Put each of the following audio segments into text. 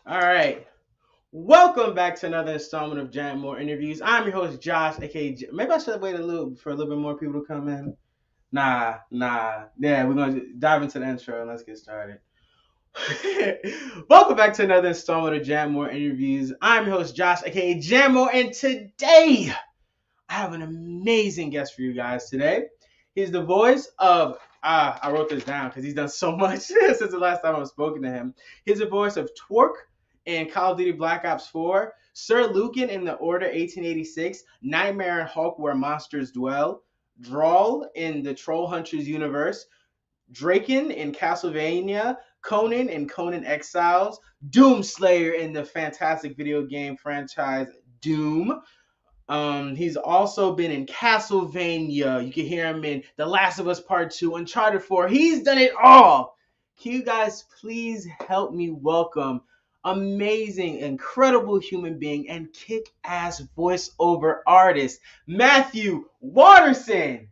All right. Welcome back to another installment of Giant More Interviews. I'm your host, Josh, aka Maybe I should wait for a little bit more people to come in. Nah. Yeah, we're going to dive into the intro and let's get started. Welcome back to another installment of Jam More Interviews. I'm your host, Josh, aka Jammo, and today I have an amazing guest for you guys today. He's the voice of I wrote this down because he's done so much since the last time I've spoken to him. He's the voice of Twerk in Call of Duty Black Ops 4, Sir Lucan in The Order 1886, Nightmare and Hulk Where Monsters Dwell, Drawl in the Troll Hunters universe, Dragan in Castlevania, Conan in Conan Exiles, Doomslayer in the fantastic video game franchise Doom. He's also been in Castlevania. You can hear him in The Last of Us Part 2, Uncharted 4. He's done it all. Can you guys please help me welcome amazing, incredible human being and kick-ass voiceover artist, Matthew Waterson.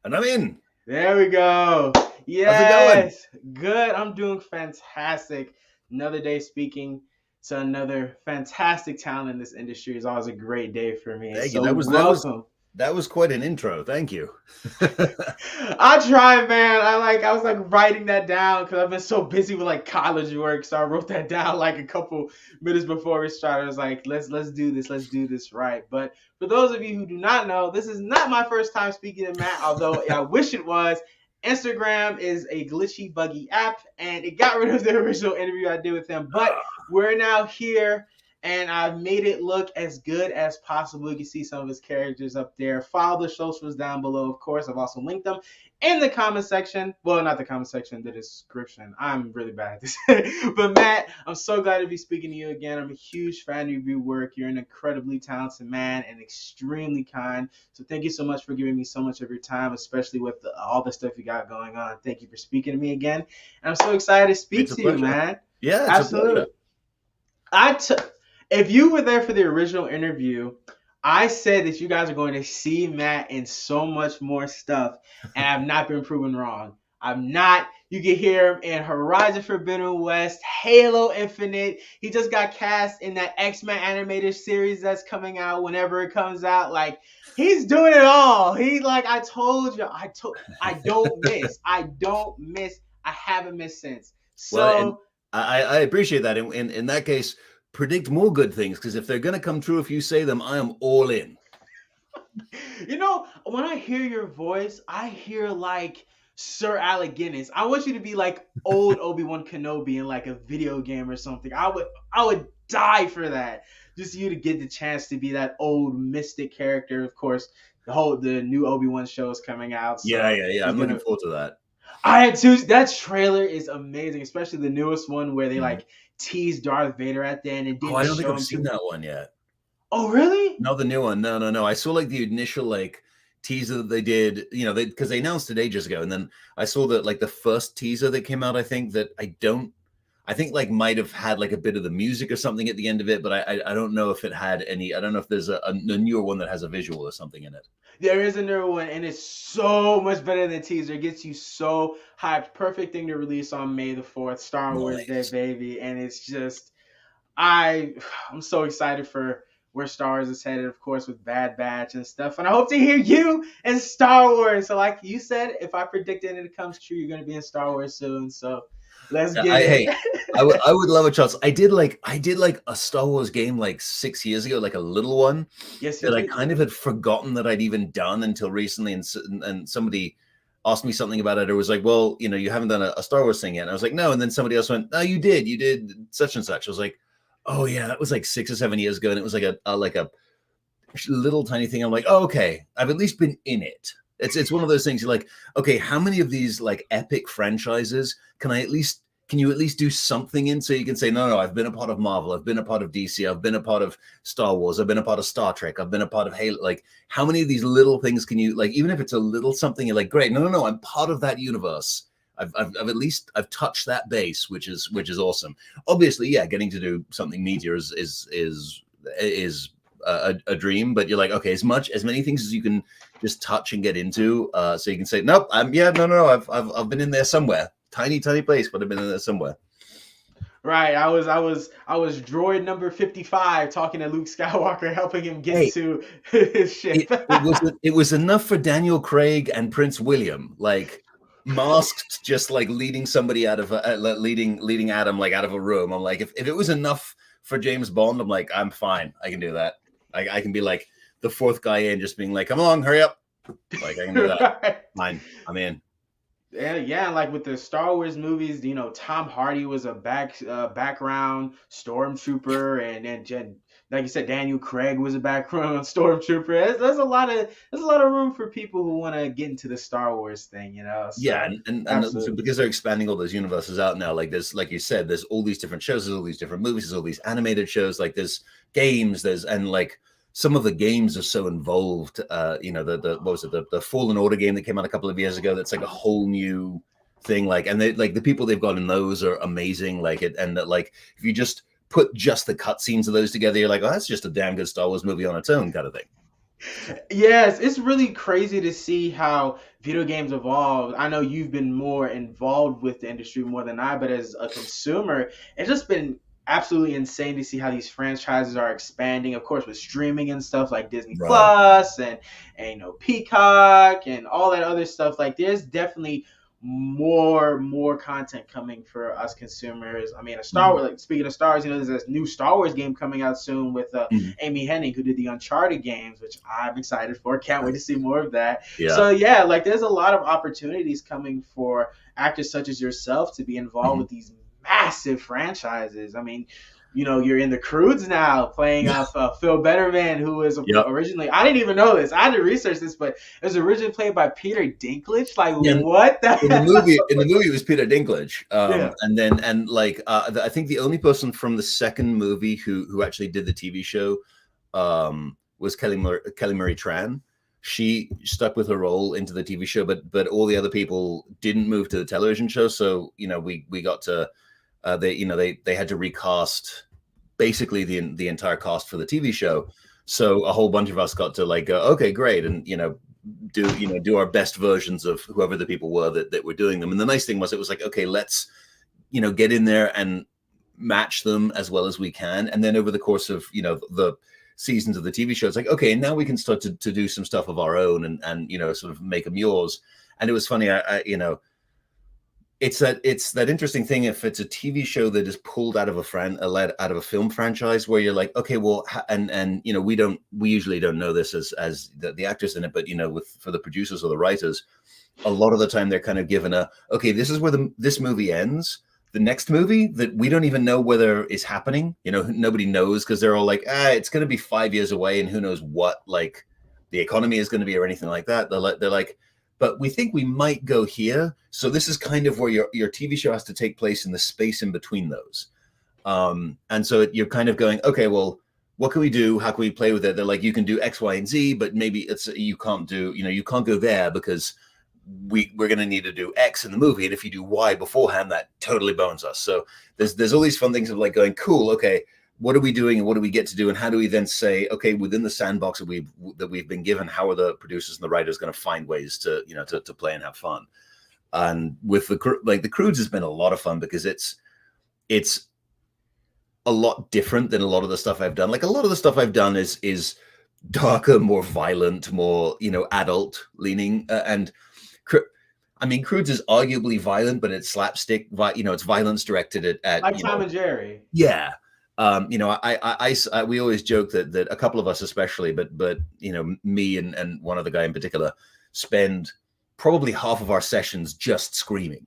And I'm in. There we go. Yes. Good. I'm doing fantastic. Another day speaking to another fantastic talent in this industry is always a great day for me. Thank so you. welcome. That was quite an intro. Thank you. I tried, man. I was writing that down because I've been so busy with college work. So I wrote that down a couple minutes before we started. I was like, let's do this right. But for those of you who do not know, this is not my first time speaking to Matt, although I wish it was. Instagram is a glitchy, buggy app, and it got rid of the original interview I did with him. But we're now here. And I've made it look as good as possible. You can see some of his characters up there. Follow the socials down below, of course. I've also linked them in the comment section. Well, not the comment section, the description. I'm really bad at this. But Matt, I'm so glad to be speaking to you again. I'm a huge fan of your work. You're an incredibly talented man and extremely kind. So thank you so much for giving me so much of your time, especially with all the stuff you got going on. Thank you for speaking to me again. And I'm so excited to speak to you, man. Yeah, it's absolutely. If you were there for the original interview, I said that you guys are going to see Matt in so much more stuff, and I've not been proven wrong. I'm not. You can hear him in Horizon Forbidden West, Halo Infinite. He just got cast in that X-Men animated series that's coming out whenever it comes out. He's doing it all. I told you, I don't miss. I haven't missed since. So well, I appreciate that. In that case, predict more good things, because if they're going to come true, if you say them, I am all in. When I hear your voice, I hear Sir Alec Guinness. I want you to be old Obi-Wan Kenobi in a video game or something. I would die for that. Just you to get the chance to be that old mystic character. Of course, the new Obi-Wan show is coming out. So yeah. I'm looking forward to that. I had to. That trailer is amazing, especially the newest one where they tease Darth Vader at the end and didn't I don't think I've seen that one yet. Oh, really? No, the new one. No. I saw the initial teaser that they did, because they announced it ages ago, and then I saw that the first teaser that came out. I think might have had a bit of the music or something at the end of it, but I don't know if it had any. I don't know if there's a newer one that has a visual or something in it. There is a newer one, and it's so much better than the teaser. It gets you so hyped. Perfect thing to release on May the 4th, Star Wars Day, baby. And it's just, I'm so excited for where Star Wars is headed, of course, with Bad Batch and stuff. And I hope to hear you in Star Wars. So like you said, if I predict it and it comes true, you're going to be in Star Wars soon. So let's get it. I would love a chance. I did a Star Wars game 6 years ago, a little one. Yes, that I kind of had forgotten that I'd even done until recently, and somebody asked me something about it. It was well, you haven't done a Star Wars thing yet. And I was like, no. And then somebody else went, no, you did such and such. I was like, oh yeah, that was 6 or 7 years ago, and it was a little tiny thing. I'm like, oh, okay, I've at least been in it. It's one of those things. You're like, okay, how many of these epic franchises can you at least do something in, so you can say, no, I've been a part of Marvel, I've been a part of DC, I've been a part of Star Wars, I've been a part of Star Trek, I've been a part of Halo. How many of these little things can you even if it's a little something, you're like, great, no, I'm part of that universe. I've at least touched that base, which is awesome. Obviously, yeah, getting to do something meteor is a dream, but you're like, okay, as many things as you can just touch and get into, so you can say, nope, no, I've been in there somewhere. tiny place, but I've been in there somewhere. Right. I was droid number 55 talking to Luke Skywalker, helping him get Hey, to his ship. it was enough for Daniel Craig and Prince William, like masked, just like leading somebody out of leading Adam like out of a room. I'm like, if it was enough for James Bond, I'm like, I'm fine. I can do that. I can be like the fourth guy in, just being like, come along, hurry up. Like I can do that. Right. Fine, I'm in. Yeah, like with the Star Wars movies, Tom Hardy was a background stormtrooper, and like you said, Daniel Craig was a background stormtrooper. There's a lot of room for people who want to get into the Star Wars thing, Yeah, So and so because they're expanding all those universes out now, like there's, like you said, there's all these different shows, there's all these different movies, there's all these animated shows, like there's games, and like some of the games are so involved. The what was it, the Fallen Order game that came out a couple of years ago, that's like a whole new thing. Like, and they, like, the people they've got in those are amazing. Like it, and that, like, if you just put just the cutscenes of those together, you're like, oh, that's just a damn good Star Wars movie on its own, kind of thing. Yes, it's really crazy to see how video games evolve. I know you've been more involved with the industry more than I, but as a consumer, it's just been absolutely insane to see how these franchises are expanding. Of course, with streaming and stuff like Disney Right. Plus and Peacock and all that other stuff. Like, there's definitely more content coming for us consumers. I mean, a Star Mhm. Wars. Like, speaking of stars, there's this new Star Wars game coming out soon with Mhm. Amy Hennig, who did the Uncharted games, which I'm excited for. Can't wait to see more of that. Yeah. So yeah, like there's a lot of opportunities coming for actors such as yourself to be involved Mhm. with these massive franchises. I mean, you're in the Croods now, playing off Phil Betterman, who was Yep. originally, I didn't even know this. I had to research this, but it was originally played by Peter Dinklage. Like, Yeah, what the in the hell? movie, it was Peter Dinklage. Yeah. I think the only person from the second movie who actually did the TV show was Kelly Marie Tran. She stuck with her role into the TV show, but all the other people didn't move to the television show. So we got to they had to recast basically the entire cast for the TV show. So a whole bunch of us got to like go, okay, great, and do our best versions of whoever the people were that were doing them. And the nice thing was, it was like, okay, let's get in there and match them as well as we can. And then over the course of the seasons of the TV show, it's like, okay, now we can start to do some stuff of our own and sort of make them yours. And it was funny, it's that interesting thing, if it's a TV show that is pulled out of a film franchise, where you're like, okay, well, and we usually don't know this as the actors in it, but for the producers or the writers, a lot of the time they're kind of given okay, this is where this movie ends. The next movie that we don't even know whether is happening, nobody knows, because they're all like, it's going to be 5 years away, and who knows what like the economy is going to be or anything like that. They're like, but we think we might go here. So this is kind of where your TV show has to take place, in the space in between those. And so you're kind of going, okay, well, what can we do? How can we play with it? They're like, you can do X, Y, and Z, but maybe you can't go there, because we're going to need to do X in the movie. And if you do Y beforehand, that totally bones us. So there's all these fun things of like going, cool, okay, what are we doing and what do we get to do? And how do we then say, okay, within the sandbox that we've been given, how are the producers and the writers going to find ways to play and have fun? And with the Croods has been a lot of fun, because it's a lot different than a lot of the stuff I've done. Like, a lot of the stuff I've done is darker, more violent, more adult leaning, and I mean, Croods is arguably violent, but it's slapstick. It's violence directed at Like Tom and Jerry. Yeah. We always joke that a couple of us, especially, but me and one other guy in particular, spend probably half of our sessions just screaming,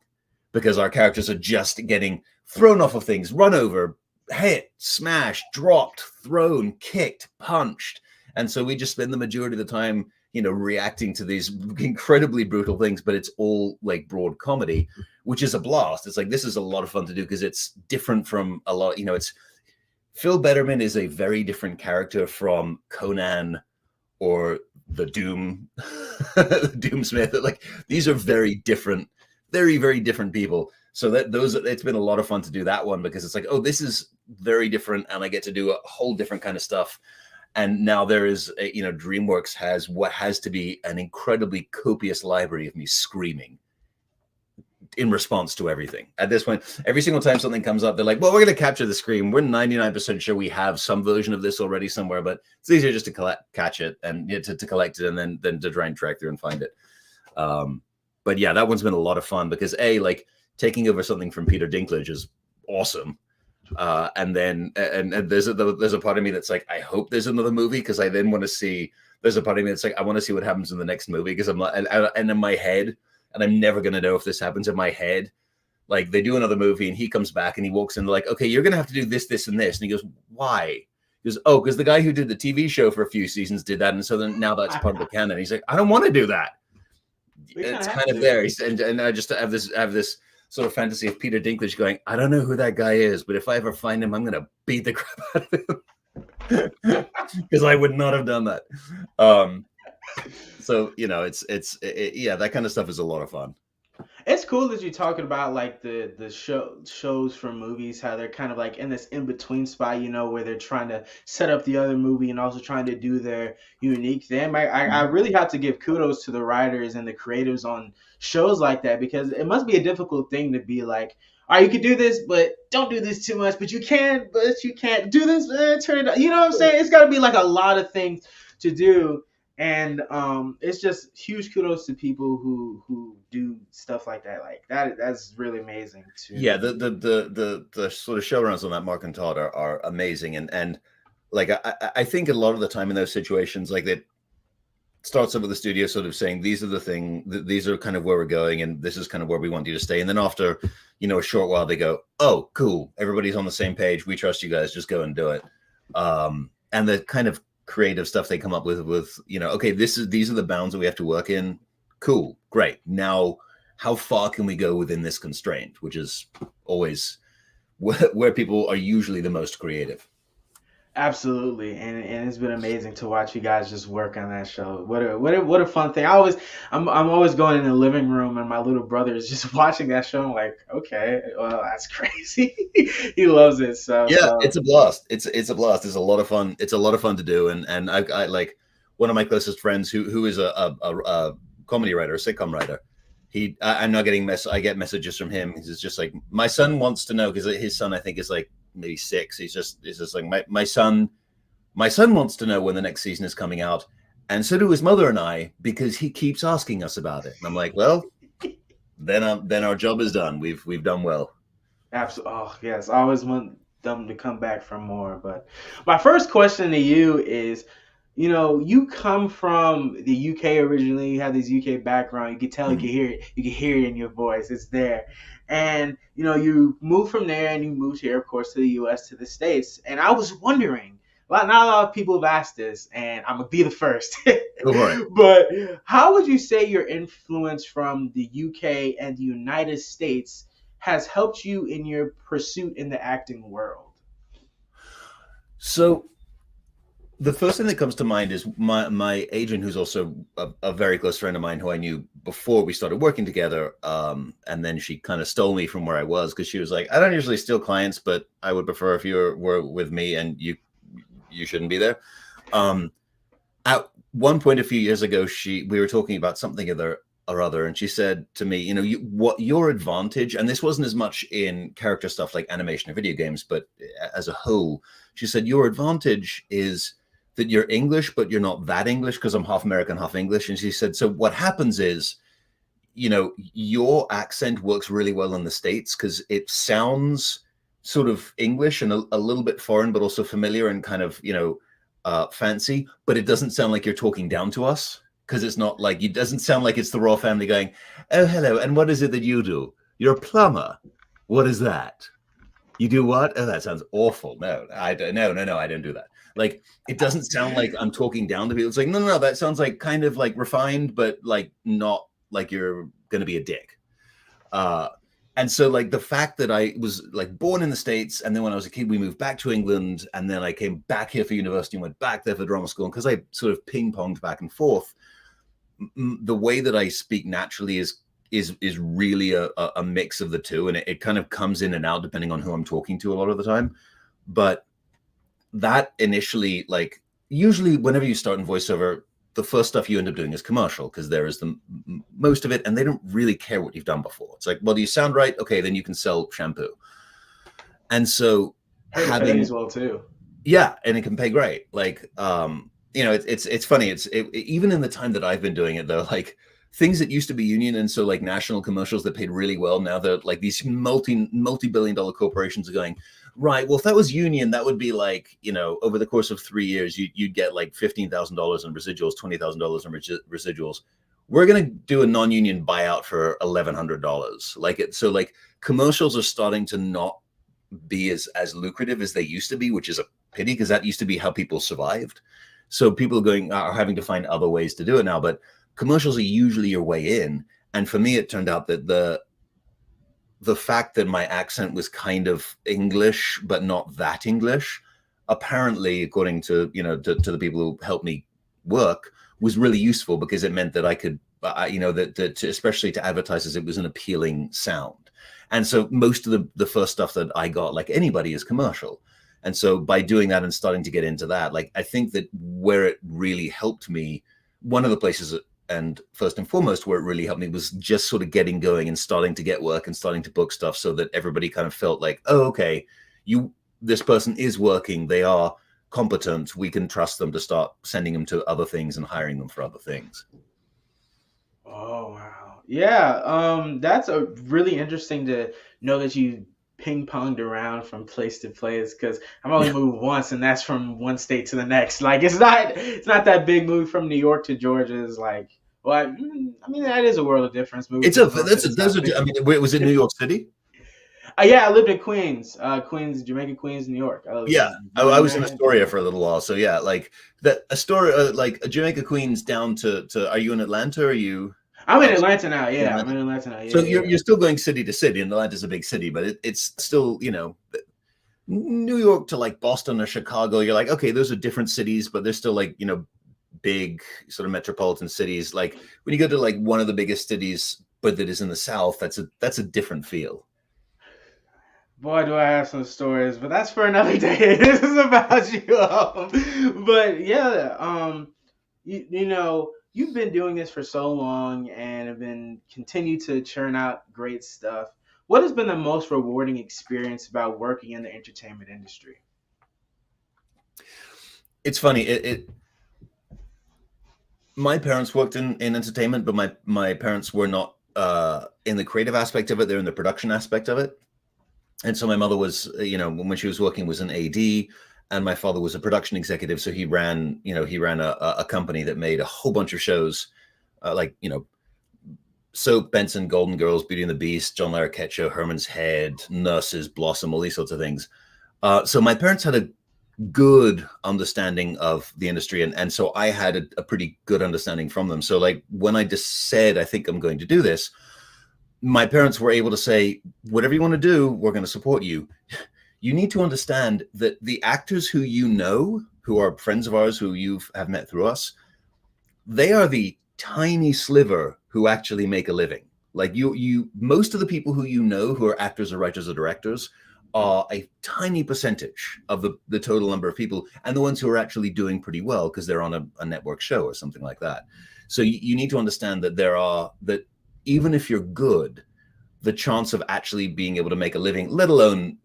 because our characters are just getting thrown off of things, run over, hit, smashed, dropped, thrown, kicked, punched. And so we just spend the majority of the time reacting to these incredibly brutal things, but it's all like broad comedy, which is a blast. It's like, this is a lot of fun to do, because it's different from a lot, it's Phil Betterman is a very different character from Conan or the Doom, the Doomsmith. Like, these are very different, very, very different people. So it's been a lot of fun to do that one, because it's like, oh, this is very different, and I get to do a whole different kind of stuff. And now there is, DreamWorks has what has to be an incredibly copious library of me screaming in response to everything. At this point, every single time something comes up, they're like, well, we're going to capture the screen. We're 99% sure we have some version of this already somewhere, but it's easier just to catch it and to collect it and then to try and track through and find it. But yeah, that one's been a lot of fun because like taking over something from Peter Dinklage is awesome. And then there's a part of me that's like, I hope there's another movie because I then want to see. There's a part of me that's like, I want to see what happens in the next movie because I'm like, and in my head, and I'm never gonna know if this happens in my head. Like they do another movie and he comes back and he walks in like, okay, you're gonna have to do this, this, and this. And he goes, why? He goes, oh, because the guy who did the TV show for a few seasons did that, and so then now that's part of the canon. He's like, I don't want to do that. It's kind of there. And I just have this sort of fantasy of Peter Dinklage going, I don't know who that guy is, but if I ever find him, I'm gonna beat the crap out of him because I would not have done that. So yeah, that kind of stuff is a lot of fun. It's cool that you're talking about like the shows from movies, how they're kind of like in this in between spot, where they're trying to set up the other movie and also trying to do their unique thing. I really have to give kudos to the writers and the creatives on shows like that because it must be a difficult thing to be like, all right, you can do this, but don't do this too much. But you can't do this. Turn it on. You know what I'm saying? It's got to be like a lot of things to do. And it's just huge kudos to people who do stuff like that. Like that's really amazing too. Yeah, the sort of showrunners on that, Mark and Todd, are amazing. And like I think a lot of the time in those situations, like that starts up with the studio sort of saying these are kind of where we're going and this is kind of where we want you to stay. And then after, a short while they go, oh, cool, everybody's on the same page. We trust you guys, just go and do it. And the kind of creative stuff they come up with okay, these are the bounds that we have to work in. Cool, great. Now, how far can we go within this constraint, which is always where people are usually the most creative. Absolutely, and it's been amazing to watch you guys just work on that show. What a fun thing! I'm always going in the living room, and my little brother is just watching that show. I'm like, okay, well, that's crazy. He loves it. So yeah, it's a blast. It's a blast. It's a lot of fun. It's a lot of fun to do, and I like one of my closest friends who is a comedy writer, a sitcom writer. I'm not getting I get messages from him. He's just like, my son wants to know, because his son I think is like maybe 6. He's just like, my son wants to know when the next season is coming out, and so do his mother and I, because he keeps asking us about it. And I'm like, well, then our job is done. We've done well. Absolutely. Oh yes, I always want them to come back for more. But my first question to you is, you come from the UK originally. You have this UK background. You can tell, you can hear it. You can hear it in your voice. It's there. And, you moved from there and you moved here, of course, to the US, to the States. And I was wondering, not a lot of people have asked this, and I'm going to be the first. Right. But how would you say your influence from the UK and the United States has helped you in your pursuit in the acting world? So the first thing that comes to mind is my agent, who's also a very close friend of mine, who I knew before we started working together. And then she kind of stole me from where I was, because she was like, I don't usually steal clients, but I would prefer if you were with me, and you shouldn't be there. At one point a few years ago, we were talking about something or other, and she said to me, what your advantage, and this wasn't as much in character stuff like animation or video games, but as a whole, she said, your advantage is that you're English, but you're not that English, because I'm half American, half English. And she said, so what happens is, your accent works really well in the States because it sounds sort of English and a little bit foreign, but also familiar and kind of, fancy, but it doesn't sound like you're talking down to us, because it's not like, it doesn't sound like it's the royal family going, oh, hello, and what is it that you do? You're a plumber. What is that? You do what? Oh, that sounds awful. No, I don't do that. Like, it doesn't sound like I'm talking down to people. It's like, no, that sounds like kind of like refined, but like not like you're going to be a dick. And so like the fact that I was like born in the States, and then when I was a kid, we moved back to England, and then I came back here for university and went back there for drama school. And because I sort of ping-ponged back and forth, the way that I speak naturally is really a mix of the two. And it kind of comes in and out depending on who I'm talking to a lot of the time. But that initially, like, usually whenever you start in voiceover, the first stuff you end up doing is commercial, because there is the most of it, and they don't really care what you've done before. It's like, well, do you sound right? Okay, then you can sell shampoo. And so Heard it pays well too. yeah, and it can pay great. Like, it's funny. Even in the time that I've been doing it, though, like things that used to be union, and so like national commercials that paid really well, now they're like these multi-billion-dollar corporations are going, right, well, if that was union, that would be like, over the course of 3 years, you'd get like $15,000 in residuals, $20,000 in residuals. We're gonna do a non-union buyout for $1,100. So like commercials are starting to not be as lucrative as they used to be, which is a pity, because that used to be how people survived. So people are having to find other ways to do it now, but commercials are usually your way in. And for me, it turned out that the fact that my accent was kind of English, but not that English, apparently, according to, to the people who helped me work, was really useful, because it meant that I could, especially to advertisers, it was an appealing sound. And so most of the first stuff that I got, like anybody, is commercial. And so by doing that and starting to get into that, like, I think that where it really helped me, one of the places, and first and foremost, where it really helped me, was just sort of getting going and starting to get work and starting to book stuff, so that everybody kind of felt like, oh, okay, this person is working, they are competent, we can trust them to start sending them to other things and hiring them for other things. Oh wow. Yeah, that's a really interesting to know that you ping ponged around from place to place, because I've only moved once, and that's from one state to the next. Like it's not that big move from New York to Georgia. Is like, well, I mean that is a world of difference. I mean, was it New York City? Yeah, I lived in Queens, Jamaica, Queens, New York. I was in Astoria for a little while. So yeah, like that Astoria, like Jamaica, Queens down to. Are you in Atlanta? Or are you? I'm in Atlanta now. Yeah, I'm in Atlanta now. Yeah, so you're still going city to city, and Atlanta's a big city, but it's still, New York to like Boston or Chicago. You're like, okay, those are different cities, but they're still like, big sort of metropolitan cities. Like when you go to like one of the biggest cities, but that is in the South, that's a different feel. Boy, do I have some stories, but that's for another day. This is about you. But yeah, you've been doing this for so long and have been continue to churn out great stuff. What has been the most rewarding experience about working in the entertainment industry? It's funny. My parents worked in entertainment, but my parents were not in the creative aspect of it. They're in the production aspect of it. And so my mother was, when she was working, was an AD, and my father was a production executive. So he ran a company that made a whole bunch of shows, Soap, Benson, Golden Girls, Beauty and the Beast, John Larroquette Show, Herman's Head, Nurses, Blossom, all these sorts of things. So my parents had a good understanding of the industry, and so I had a pretty good understanding from them. So like when I just said, I think I'm going to do this, my parents were able to say, whatever you want to do, we're going to support you. You need to understand that the actors who who are friends of ours, who you have met through us, they are the tiny sliver who actually make a living. Like most of the people who who are actors or writers or directors are a tiny percentage of the total number of people, and the ones who are actually doing pretty well because they're on a network show or something like that. So you need to understand that that even if you're good, the chance of actually being able to make a living, let alone,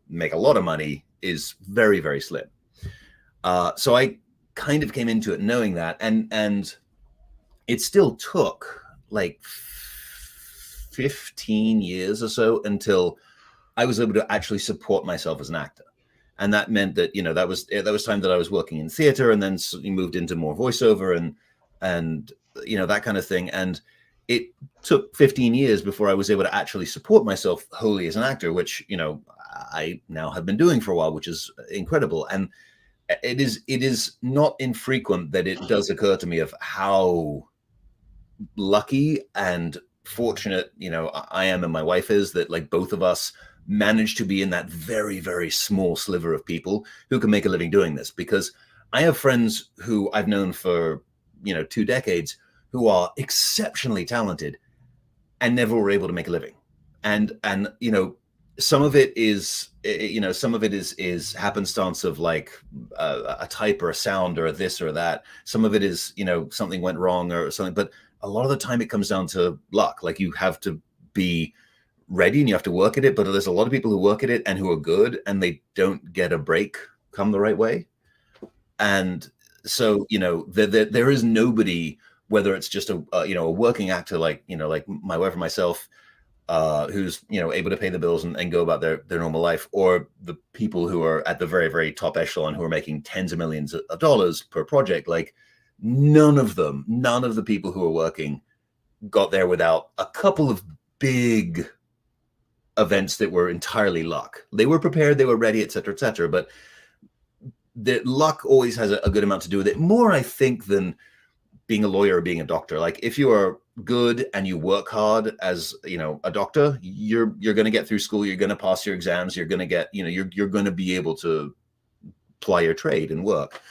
make a lot of money, is very, very slim. So I kind of came into it knowing that, and it still took like 15 years or so until I was able to actually support myself as an actor. And that meant that, that was time that I was working in theater, and then moved into more voiceover and that kind of thing. And it took 15 years before I was able to actually support myself wholly as an actor, which, I now have been doing for a while, which is incredible. And it is not infrequent that it does occur to me of how lucky and fortunate, I am and my wife is, that like both of us managed to be in that very, very small sliver of people who can make a living doing this. Because I have friends who I've known for, 2 decades, who are exceptionally talented and never were able to make a living. And some of it is, some of it is happenstance of like a type or a sound or a this or that. Some of it is, something went wrong or something, but a lot of the time it comes down to luck. Like you have to be ready and you have to work at it, but there's a lot of people who work at it and who are good and they don't get a break come the right way. And so, there is nobody, whether it's just a working actor like my wife or myself, who's able to pay the bills and go about their normal life, or the people who are at the very, very top echelon who are making tens of millions of dollars per project. Like none of the people who are working got there without a couple of big events that were entirely luck. They were prepared, they were ready, etc., etc. But the luck always has a good amount to do with it, more I think than being a lawyer or being a doctor. Like if you are good and you work hard as a doctor, you're going to get through school, you're going to pass your exams, you're going to get you're going to be able to ply your trade and work.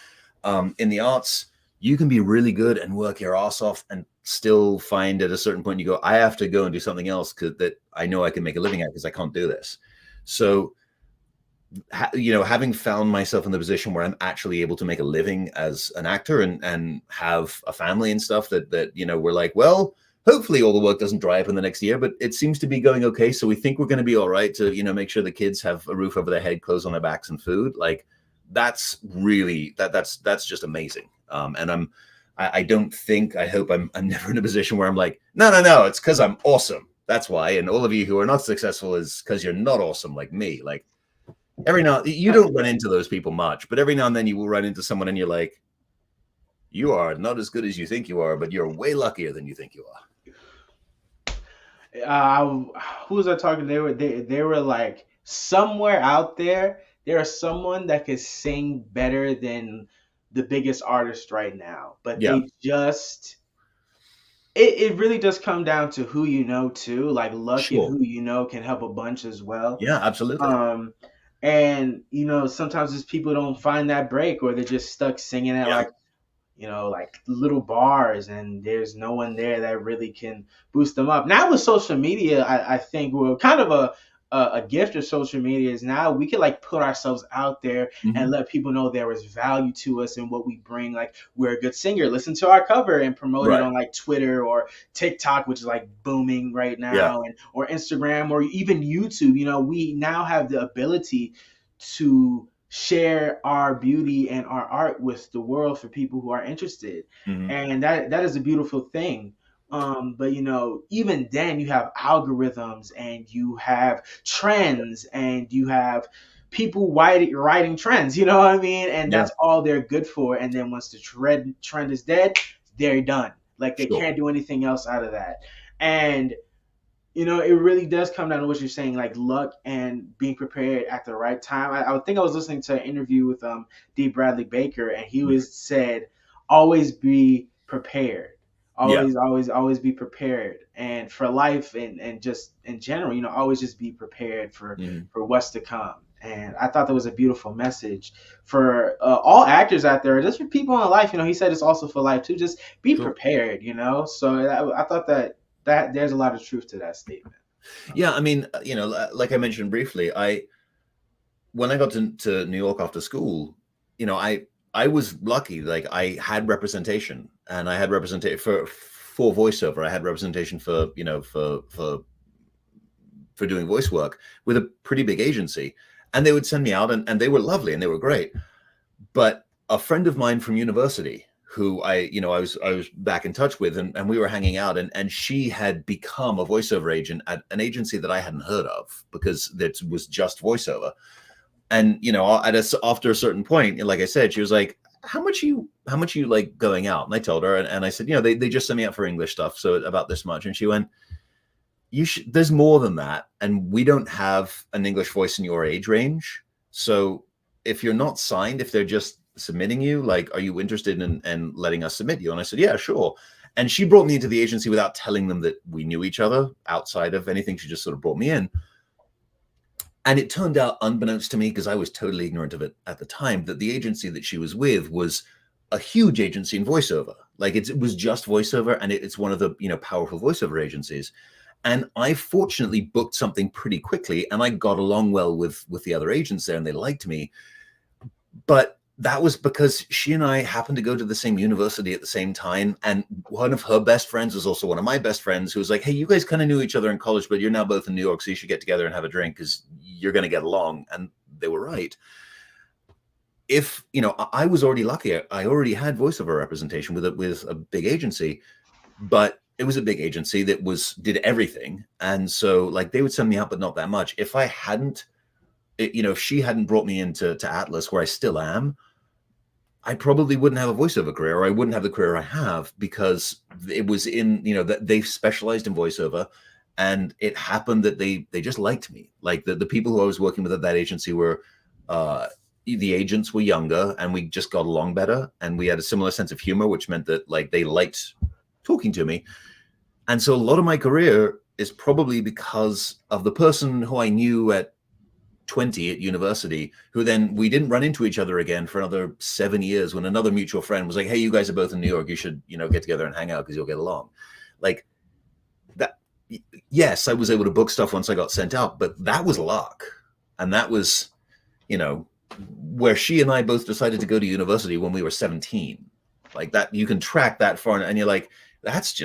In the arts, you can be really good and work your ass off and still find at a certain point you go, I have to go and do something else that I know I can make a living at because I can't do this. So having found myself in the position where I'm actually able to make a living as an actor and have a family and stuff that we're like, well, hopefully all the work doesn't dry up in the next year, but it seems to be going okay. So we think we're going to be all right to, make sure the kids have a roof over their head, clothes on their backs and food. Like that's really, that's just amazing. And I hope I'm never in a position where I'm like, no, it's because I'm awesome. That's why. And all of you who are not successful is because you're not awesome like me. Like, every now you don't run into those people much, but every now and then you will run into someone and you're like, you are not as good as you think you are, but you're way luckier than you think you are. Who was I talking? They were like somewhere out there. There's someone that could sing better than the biggest artist right now, but Yeah. they just. It really does come down to who you know too. Like luck Sure. and who you know can help a bunch as well. Yeah, absolutely. And sometimes it's people don't find that break or they're just stuck singing at like little bars and there's no one there that really can boost them up. Now with social media, I think we're kind of a gift of social media is now we can like put ourselves out there and let people know there is value to us and what we bring. Like we're a good singer, listen to our cover and promote it on like Twitter or TikTok, which is like booming right now, and or Instagram or even YouTube. We now have the ability to share our beauty and our art with the world for people who are interested. And that is a beautiful thing. But even then you have algorithms and you have trends and you have people writing trends, you know what I mean? And that's all they're good for. And then once the trend is dead, they're done. Like they can't do anything else out of that. And it really does come down to what you're saying, like luck and being prepared at the right time. I think I was listening to an interview with D. Bradley Baker, and he said, always be prepared. Always be prepared. And for life and just in general, always just be prepared for what's to come. And I thought that was a beautiful message for all actors out there, just for people in life. He said it's also for life too. Just be prepared, So I thought that there's a lot of truth to that statement. Yeah, I mean, like I mentioned briefly, when I got to New York after school, I was lucky. Like I had representation, and I had representation for voiceover. I had representation for doing voice work with a pretty big agency, and they would send me out, and they were lovely and they were great. But a friend of mine from university, who I was back in touch with, and we were hanging out, and she had become a voiceover agent at an agency that I hadn't heard of because it was just voiceover. And after a certain point, like I said, she was like, how much you like going out? And I told her, and I said, they just sent me out for English stuff, so about this much. And she went, there's more than that, and we don't have an English voice in your age range. So if you're not signed, if they're just submitting you, like, are you interested in letting us submit you? And I said, yeah, sure. And she brought me into the agency without telling them that we knew each other outside of anything. She just sort of brought me in. And it turned out, unbeknownst to me, because I was totally ignorant of it at the time, that the agency that she was with was a huge agency in voiceover. Like it was just voiceover, and it's one of the powerful voiceover agencies. And I fortunately booked something pretty quickly, and I got along well with the other agents there, and they liked me. But that was because she and I happened to go to the same university at the same time. And one of her best friends was also one of my best friends, who was like, hey, you guys kind of knew each other in college, but you're now both in New York, so you should get together and have a drink because you're going to get along. And they were right. If, you know, I was already lucky. I already had voiceover representation with a big agency, but it was a big agency that did everything. And so like they would send me out, but not that much. If I hadn't, you know, if she hadn't brought me into Atlas, where I still am, I probably wouldn't have a voiceover career, or I wouldn't have the career I have, because it was in, you know, that they specialized in voiceover, and it happened that they just liked me. Like the people who I was working with at that agency were, the agents were younger, and we just got along better, and we had a similar sense of humor, which meant that like they liked talking to me. And so a lot of my career is probably because of the person who I knew at 20 at university, who then we didn't run into each other again for another 7 years, when another mutual friend was like, hey, you guys are both in New York, you should, you know, get together and hang out because you'll get along. Like that. Yes, I was able to book stuff once I got sent out, but that was luck. And that was, you know, where she and I both decided to go to university when we were 17. Like that, you can track that far, and you're like, that's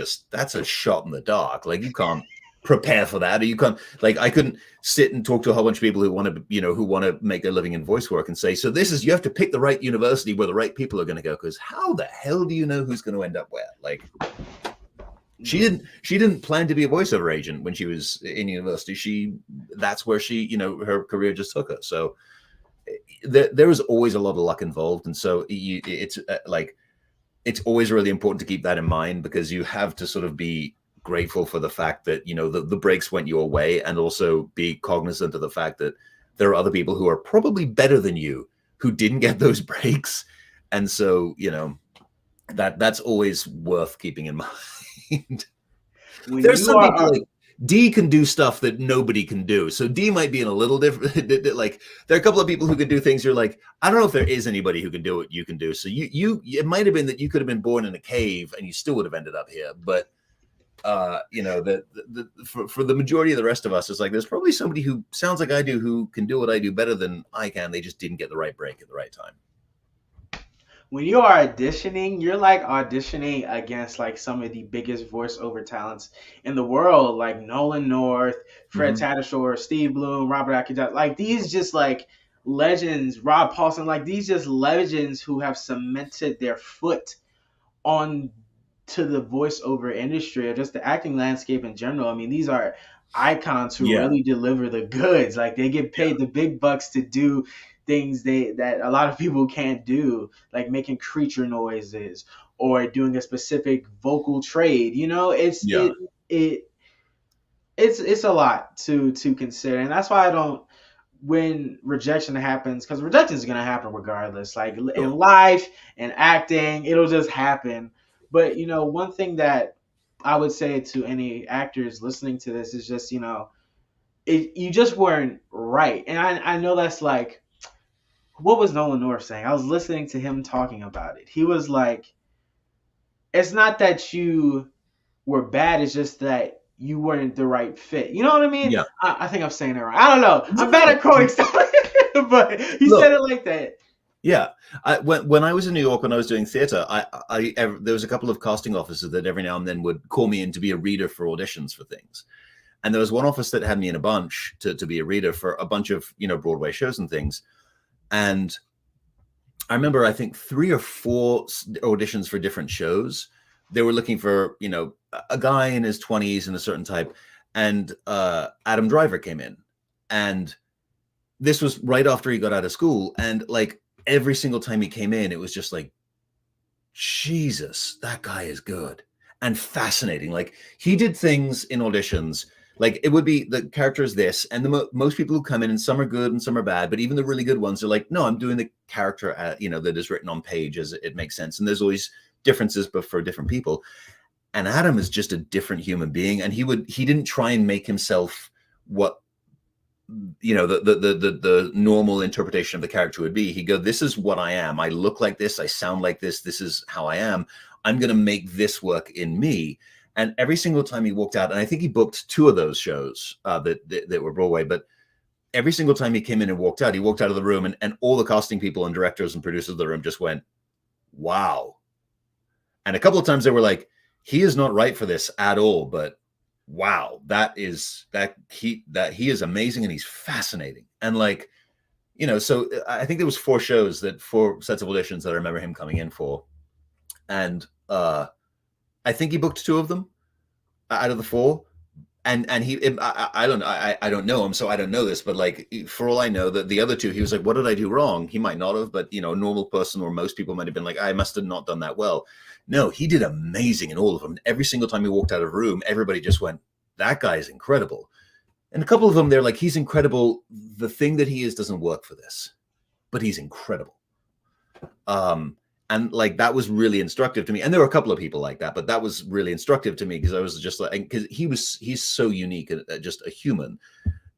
a shot in the dark. Like you can't prepare for that, or you can't, like, I couldn't sit and talk to a whole bunch of people who want to, you know, who want to make a living in voice work and say, so this is, you have to pick the right university where the right people are going to go, because how the hell do you know who's going to end up where? Like, she didn't plan to be a voiceover agent when she was in university. That's where she, you know, her career just took her. So there was always a lot of luck involved, and so it's like, it's always really important to keep that in mind, because you have to sort of be grateful for the fact that, you know, the breaks went your way, and also be cognizant of the fact that there are other people who are probably better than you who didn't get those breaks. And so, you know, that's always worth keeping in mind. There's some people like D can do stuff that nobody can do. So D might be in a little different, like there are a couple of people who can do things you're like, I don't know if there is anybody who can do what you can do. So it might have been that you could have been born in a cave and you still would have ended up here. But you know, for the majority of the rest of us, it's like there's probably somebody who sounds like I do who can do what I do better than I can. They just didn't get the right break at the right time. When you are auditioning, you're like auditioning against like some of the biggest voiceover talents in the world, like Nolan North, Fred Tatasciore, Steve Bloom, Robert Akijat, like these just like legends, Rob Paulson, like these just legends who have cemented their foot on to the voiceover industry or just the acting landscape in general. I mean, these are icons who really deliver the goods. Like they get paid the big bucks to do things that a lot of people can't do, like making creature noises or doing a specific vocal trade. You know, it's a lot to consider, and that's why I don't. When rejection happens, because rejection is gonna happen regardless. Like in life and acting, it'll just happen. But you know, one thing that I would say to any actors listening to this is just, you know, you just weren't right. And I know that's like, what was Nolan North saying? I was listening to him talking about it. He was like, it's not that you were bad, it's just that you weren't the right fit. You know what I mean? Yeah. I think I'm saying it right. I don't know. I'm bad at quoting stuff, but he said it like that. Yeah. When I was in New York, when I was doing theater, there was a couple of casting offices that every now and then would call me in to be a reader for auditions for things. And there was one office that had me in a bunch to be a reader for a bunch of, you know, Broadway shows and things. And I remember, I think 3 or 4 auditions for different shows. They were looking for, you know, a guy in his 20s and a certain type. And Adam Driver came in. And this was right after he got out of school. And like every single time he came in, it was just like, Jesus, that guy is good and fascinating. Like he did things in auditions. Like it would be the character is this, and most people who come in, and some are good and some are bad, but even the really good ones are like, no, I'm doing the character, you know, that is written on page as it makes sense. And there's always differences, but for different people. And Adam is just a different human being, and he didn't try and make himself what, you know, the normal interpretation of the character would be. He'd go, this is what I am. I look like this. I sound like this. This is how I am. I'm going to make this work in me. And every single time he walked out, and I think he booked 2 of those shows that were Broadway, but every single time he came in and walked out of the room, and all the casting people and directors and producers of the room just went, wow. And a couple of times they were like, he is not right for this at all, but wow, he is amazing and he's fascinating. And like, you know, so I think there was 4 sets of auditions that I remember him coming in for. And I think he booked 2 of them out of the 4. And I don't know him, so I don't know this, but like, for all I know, that the other 2, he was like, what did I do wrong? He might not have, but you know, a normal person or most people might have been like, I must have not done that well. No, he did amazing in all of them. Every single time he walked out of a room, everybody just went, that guy is incredible. And a couple of them, they're like, he's incredible. The thing that he is doesn't work for this, but he's incredible. And like, that was really instructive to me. And there were a couple of people like that, but that was really instructive to me because I was just like, because he's so unique, just a human,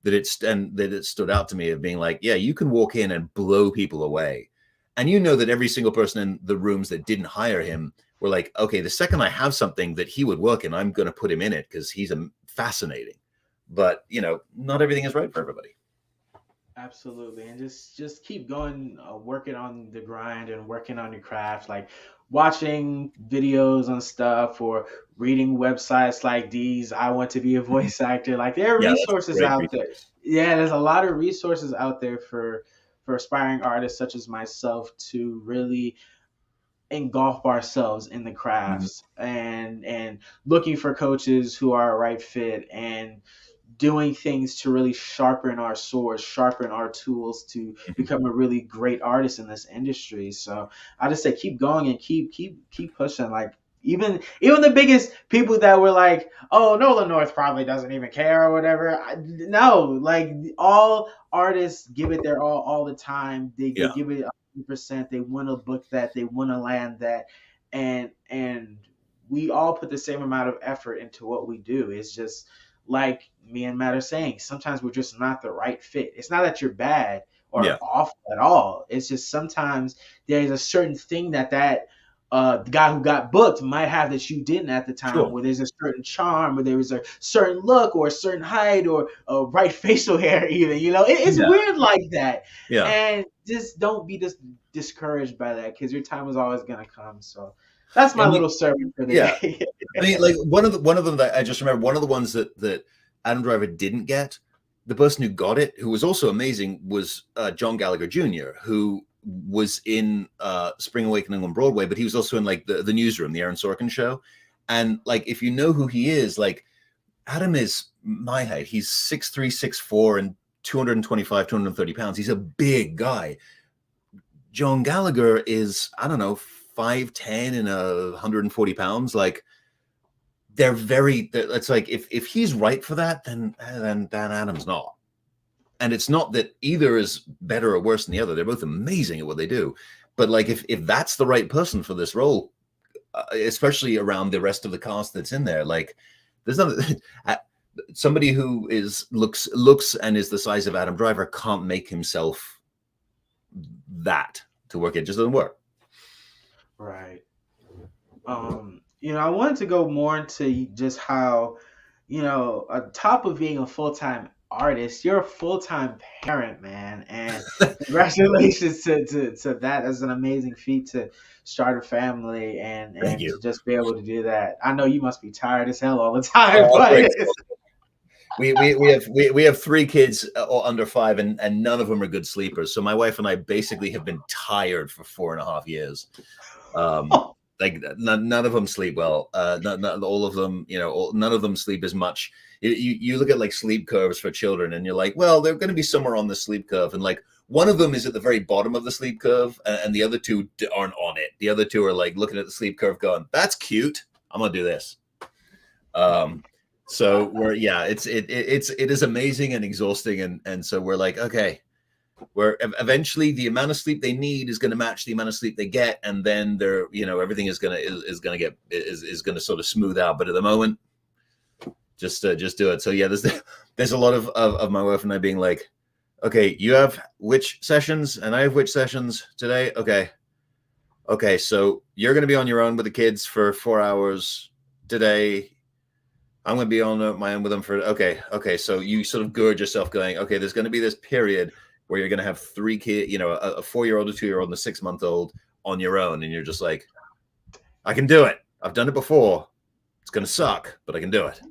that it stood out to me of being like, yeah, you can walk in and blow people away. And you know that every single person in the rooms that didn't hire him were like, okay, the second I have something that he would work in, I'm going to put him in it because he's fascinating. But, you know, not everything is right for everybody. Absolutely, and just keep going, working on the grind and working on your craft, like watching videos on stuff or reading websites like these. I want to be a voice actor. Like there are resources out there. Yeah, there's a lot of resources out there for aspiring artists such as myself to really engulf ourselves in the crafts and looking for coaches who are a right fit and doing things to really sharpen our swords, sharpen our tools to become a really great artist in this industry. So I just say keep going and keep pushing. Like even the biggest people that were like, oh, Nolan North probably doesn't even care or whatever. No, like all artists give it their all the time. They give it 100%. They want to book that. They want to land that, and we all put the same amount of effort into what we do. It's just like me and Matt are saying, sometimes we're just not the right fit. It's not that you're bad or awful at all. It's just sometimes there's a certain thing that the guy who got booked might have that you didn't at the time, where there's a certain charm, or there was a certain look or a certain height or a right facial hair even, you know, it's weird like that. Yeah. And just don't be discouraged by that because your time is always going to come. So that's my little sermon for the day. I mean, like one of them that I just remember, one of the ones that Adam Driver didn't get, the person who got it, who was also amazing, was John Gallagher Jr., who was in Spring Awakening on Broadway, but he was also in like the Newsroom, the Aaron Sorkin show. And like, if you know who he is, like Adam is my height. He's 6'3", 6'4", and 225, 230 pounds. He's a big guy. John Gallagher is, I don't know, 5'10" and 140 pounds. Like it's like if he's right for that, then Adam's not. And it's not that either is better or worse than the other. They're both amazing at what they do. But like if that's the right person for this role, especially around the rest of the cast that's in there, like there's nothing. Somebody who looks and is the size of Adam Driver can't make himself that to work. It just doesn't work. Right. You know, I wanted to go more into just how, you know, on top of being a full-time artist, you're a full-time parent, man. And congratulations to that. That's an amazing feat to start a family and to just be able to do that. I know you must be tired as hell all the time. We have 3 kids under 5, and none of them are good sleepers. So my wife and I basically have been tired for 4.5 years. Like none of them sleep well. Not all of them, you know, none of them sleep as much. You look at like sleep curves for children, and you're like, well, they're going to be somewhere on the sleep curve, and like one of them is at the very bottom of the sleep curve, and the other 2 aren't on it. The other 2 are like looking at the sleep curve, going, "That's cute. I'm gonna do this." So it is amazing and exhausting, and so we're like, okay, where eventually the amount of sleep they need is going to match the amount of sleep they get, and then they're, you know, everything is going to sort of smooth out. But at the moment, just do it. So yeah, there's a lot of my wife and I being like, okay, you have which sessions and I have which sessions today. Okay, so you're going to be on your own with the kids for 4 hours today. I'm going to be on my own with them for, okay. So you sort of gird yourself going, okay, there's going to be this period where you're going to have three kids, a 4-year-old, a 2-year-old, and a 6-month-old on your own. And you're just like, I can do it. I've done it before. It's going to suck, but I can do it.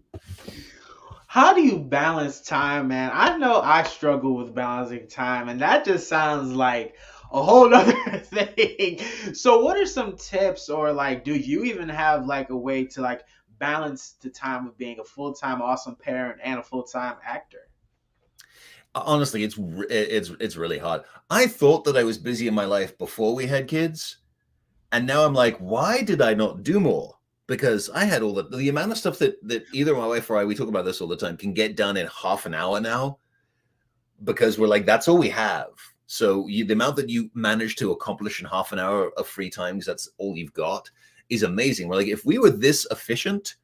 How do you balance time, man? I know I struggle with balancing time, and that just sounds like a whole nother thing. So, what are some tips, or like, do you even have like a way to like balance the time of being a full time awesome parent and a full time actor? Honestly, it's really hard. I thought that I was busy in my life before we had kids, and now I'm like, why did I not do more? Because I had all the amount of stuff that either my wife or I, we talk about this all the time, can get done in half an hour now, because we're like, that's all we have. So the amount that you manage to accomplish in half an hour of free time, because that's all you've got, is amazing. We're like, if we were this efficient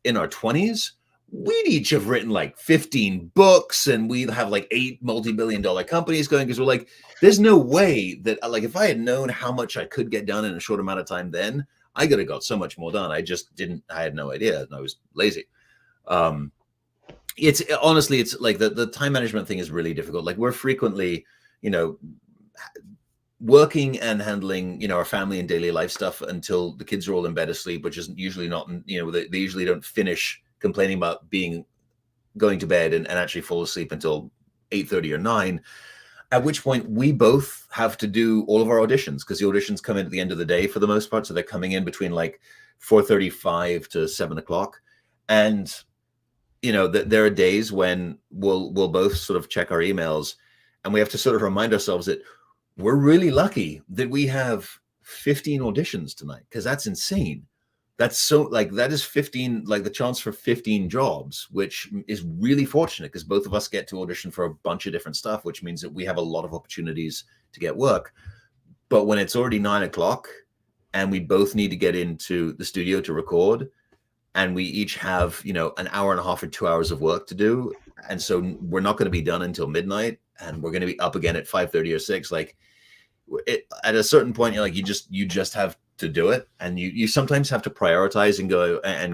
in our 20s, we'd each have written like 15 books and we'd have like 8 multi-billion-dollar companies going, because we're like, there's no way that, like, if I had known how much I could get done in a short amount of time, then I could have got so much more done. I just didn't, I had no idea, and I was lazy. It's honestly, it's like the time management thing is really difficult. Like, we're frequently, you know, working and handling, our family and daily life stuff until the kids are all in bed asleep, which is usually not, they usually don't finish complaining about going to bed and actually fall asleep until 8:30 or 9, at which point we both have to do all of our auditions, because the auditions come in at the end of the day for the most part. So they're coming in between like 4:35 to 7 o'clock. And, there are days when we'll both sort of check our emails, and we have to sort of remind ourselves that we're really lucky that we have 15 auditions tonight, because that's insane. That's so, like, that is 15, like the chance for 15 jobs, which is really fortunate, because both of us get to audition for a bunch of different stuff, which means that we have a lot of opportunities to get work. But when it's already 9 o'clock and we both need to get into the studio to record, and we each have, an hour and a half or 2 hours of work to do, and so we're not going to be done until midnight, and we're going to be up again at 5:30 or 6, like, at a certain point, you're like, you just have to do it. And you sometimes have to prioritize and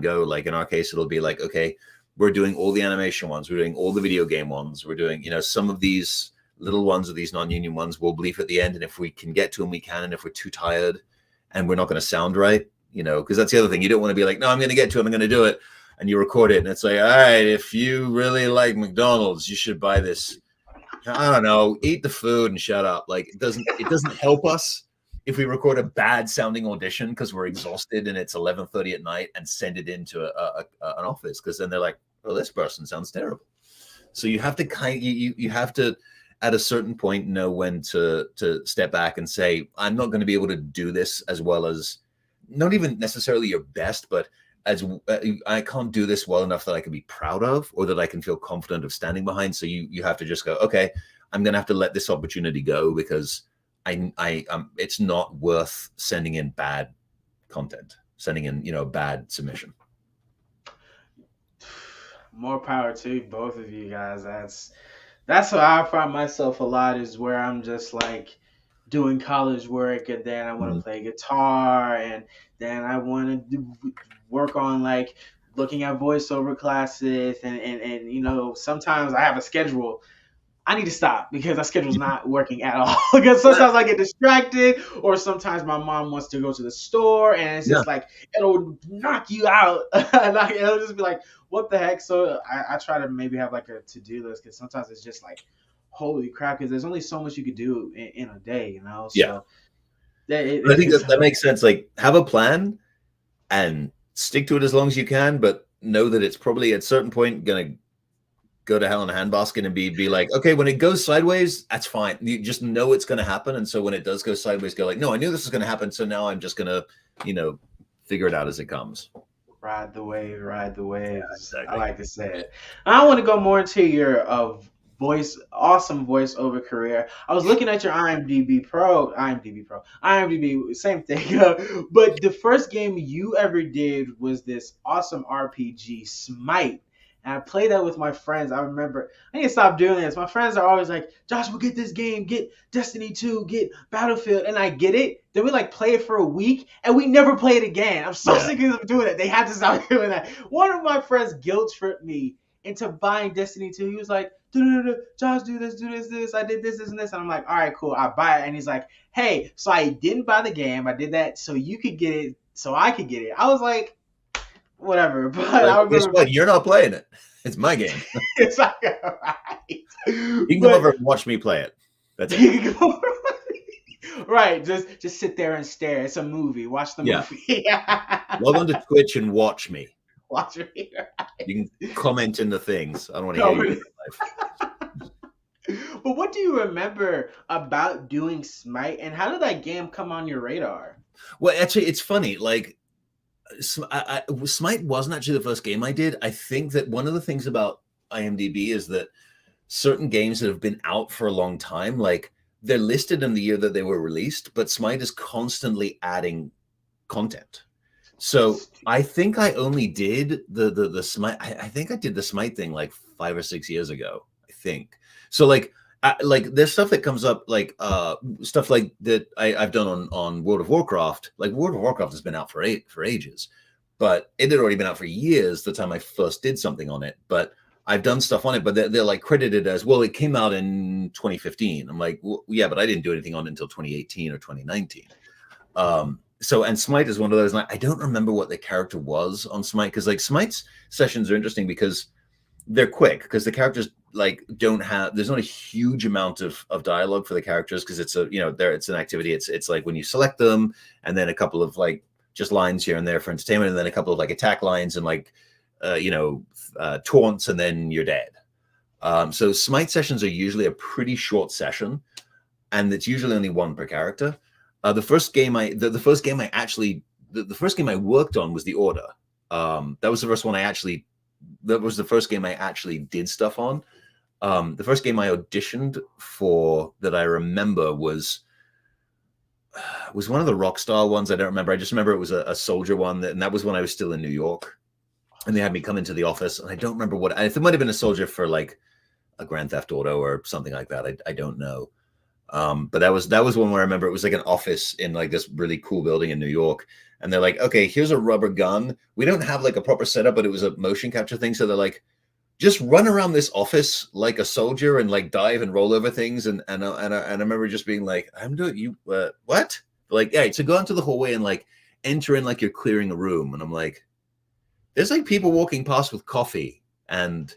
go, like, in our case, it'll be like, okay, we're doing all the animation ones, we're doing all the video game ones, we're doing, some of these little ones or these non-union ones we'll bleep at the end. And if we can get to them, we can. And if we're too tired and we're not going to sound right, because that's the other thing. You don't want to be like, no, I'm going to get to it, I'm going to do it. And you record it, and it's like, all right, if you really like McDonald's, you should buy this. I don't know, eat the food and shut up. Like, it doesn't help us if we record a bad sounding audition because we're exhausted and it's 11:30 at night, and send it into an office, because then they're like, oh, this person sounds terrible. So you have to you have to, at a certain point, know when to step back and say, I'm not going to be able to do this as well as, not even necessarily your best, but as I can't do this well enough that I can be proud of, or that I can feel confident of standing behind. So you have to just go, okay, I'm going to have to let this opportunity go, because it's not worth sending in bad content, sending in, a bad submission. More power to both of you guys. That's what I find myself a lot, is where I'm just like doing college work, and then I want to play guitar, and then I want to work on like looking at voiceover classes, and sometimes I have a schedule. I need to stop because that schedule's not working at all. Because sometimes I get distracted, or sometimes my mom wants to go to the store, and it's just like, it'll knock you out. And it'll just be like, what the heck? So I try to maybe have like a to-do list, because sometimes it's just like, holy crap, because there's only so much you could do in a day, So yeah. I think that makes sense. Like, have a plan and stick to it as long as you can, but know that it's probably at a certain point going to go to hell in a handbasket, and be like, okay, when it goes sideways, that's fine. You just know it's going to happen. And so when it does go sideways, go like, no, I knew this was going to happen. So now I'm just going to, figure it out as it comes. Ride the wave. Yeah, exactly. I like to say it. I want to go more into your awesome voiceover career. I was looking at your IMDb, same thing. But the first game you ever did was this awesome RPG, Smite. And I played that with my friends. I remember I need to stop doing this. My friends are always like, Josh, we'll get this game, get Destiny 2, get Battlefield, and I get it. Then we like play it for a week and we never play it again. I'm so sick of them doing it. They had to stop doing that. One of my friends guilt tripped me into buying Destiny 2. He was like, Josh, do this. I did this, and this. And I'm like, all right, cool. I buy it. And he's like, hey, so I didn't buy the game. I did that so you could get it, so I could get it. I was like, whatever. But I remember, guess what? You're not playing it. It's my game. It's like, right. You can come over and watch me play it. That's it. Right. Just sit there and stare. It's a movie. Watch the movie. Log on to Twitch and watch me. Watch me. Right. You can comment in the things. I don't want to hear you. But what do you remember about doing Smite, and how did that game come on your radar? Well, actually, it's funny. Like, Smite wasn't actually the first game I did. I think that one of the things about IMDb is that certain games that have been out for a long time, like they're listed in the year that they were released, but Smite is constantly adding content. So I think I only did the Smite. I think I did the Smite thing like 5 or 6 years ago. I think so. Like there's stuff that comes up, like stuff like that I've done on World of Warcraft. Like World of Warcraft has been out for ages, but it had already been out for years the time I first did something on it. But I've done stuff on it, but they're like credited as, well, it came out in 2015. I'm like, well, yeah, but I didn't do anything on it until 2018 or 2019. So, and Smite is one of those, and I don't remember what the character was on Smite, because like Smite's sessions are interesting because they're quick, because the characters like don't have, there's not a huge amount of dialogue for the characters, because it's a, it's an activity. It's like when you select them, and then a couple of like just lines here and there for entertainment, and then a couple of like attack lines and like, taunts, and then you're dead. So Smite sessions are usually a pretty short session, and it's usually only one per character. The first game I worked on was The Order. That was the first one that was the first game I actually did stuff on. The first game I auditioned for that I remember was one of the Rockstar ones. I don't remember. I just remember it was a soldier one, and that was when I was still in New York. And they had me come into the office, and I don't remember what. It might have been a soldier for like a Grand Theft Auto or something like that. I don't know. But that was one where I remember it was like an office in like this really cool building in New York, and they're like, okay, here's a rubber gun. We don't have like a proper setup, but it was a motion capture thing. So they're like, just run around this office like a soldier and like dive and roll over things. And I remember just being like, I'm doing you what? Like, yeah, so go into the hallway and like enter in like you're clearing a room, and I'm like, there's like people walking past with coffee and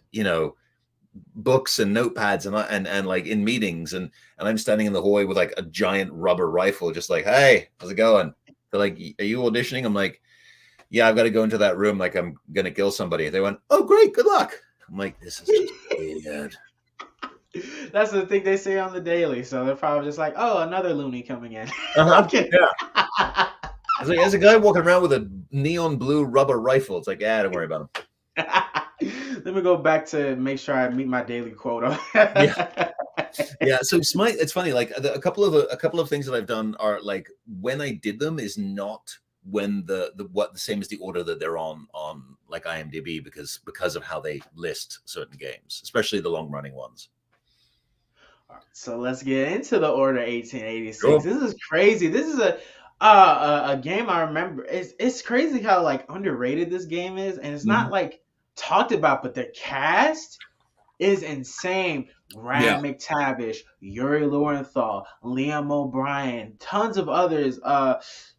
books and notepads and like in meetings, and I'm standing in the hallway with like a giant rubber rifle, just like, hey, how's it going? They're like, are you auditioning? I'm like, yeah, I've got to go into that room, like I'm gonna kill somebody. They went, oh great, good luck. I'm like, this is just weird. That's the thing they say on the daily, so they're probably just like, oh, another loony coming in. I'm kidding. Yeah. It's like, there's a guy walking around with a neon blue rubber rifle. It's like, don't worry about him. Let me go back to make sure I meet my daily quota. Yeah. So Smite, it's funny. Like a couple of things that I've done are like when I did them is not when the same as the order that they're on like IMDb, because of how they list certain games, especially the long running ones. All right, so let's get into the Order 1886. Cool. This is crazy. This is a game I remember. It's crazy how like underrated this game is, and it's not like talked about, but the cast is insane. Brad McTavish, Yuri Lowenthal, Liam O'Brien, tons of others.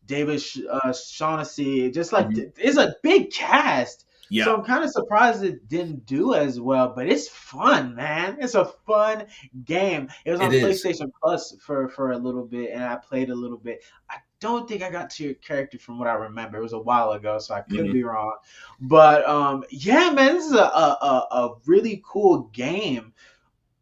David Shaughnessy. Just like it's a big cast. Yeah. So I'm kind of surprised it didn't do as well, but it's fun, man. It's a fun game. It was on PlayStation Plus for a little bit, and I played a little bit. I don't think I got to your character from what I remember. It was a while ago, so I could be wrong. But yeah, man, this is a really cool game,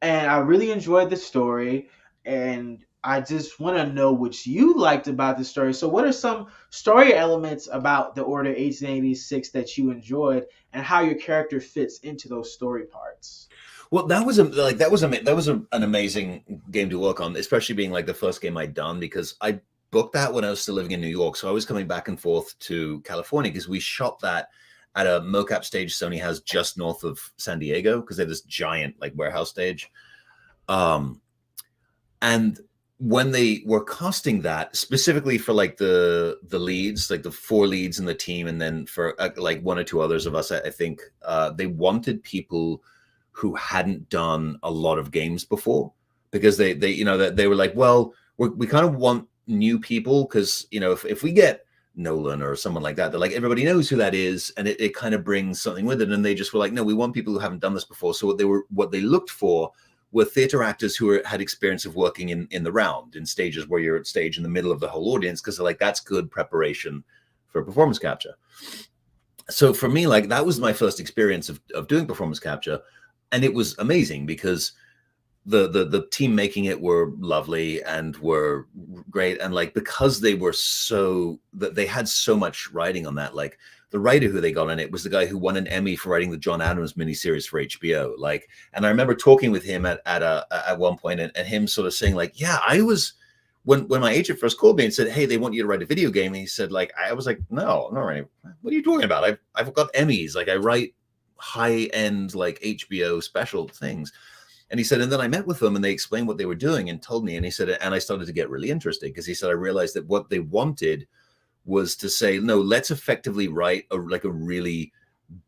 and I really enjoyed the story, and I just want to know what you liked about the story. So what are some story elements about the Order 1886 that you enjoyed, and how your character fits into those story parts? Well, that was an amazing game to work on, especially being like the first game I'd done, because I booked that when I was still living in New York. So I was coming back and forth to California because we shot that at a mocap stage Sony has just north of San Diego, because they have this giant like warehouse stage. And when they were casting that specifically for like the leads, like the 4 leads in the team, and then for like 1 or 2 others of us, I think they wanted people who hadn't done a lot of games before, because they you know, that they were like, well, we kind of want new people, because, you know, if we get Nolan or someone like that, they're like, everybody knows who that is, and it kind of brings something with it. And they just were like, no, we want people who haven't done this before. So what they looked for were theater actors who had experience of working in the round, in stages where you're at stage in the middle of the whole audience, because they're like, that's good preparation for performance capture. So for me, like, that was my first experience of doing performance capture, and it was amazing, because the team making it were lovely and were great, and like, because they were that they had so much writing on that, like the writer who they got on it was the guy who won an Emmy for writing the John Adams miniseries for HBO. Like, and I remember talking with him at one point, and him sort of saying like, yeah, I was, when my agent first called me and said, hey, they want you to write a video game, and he said, like, I was like, no, I'm not writing. What are you talking about? I've got Emmys. Like, I write high end like HBO special things. And he said, and then I met with them and they explained what they were doing and told me. And he said, and I started to get really interested, because he said, I realized that what they wanted was to say, no, let's effectively write a really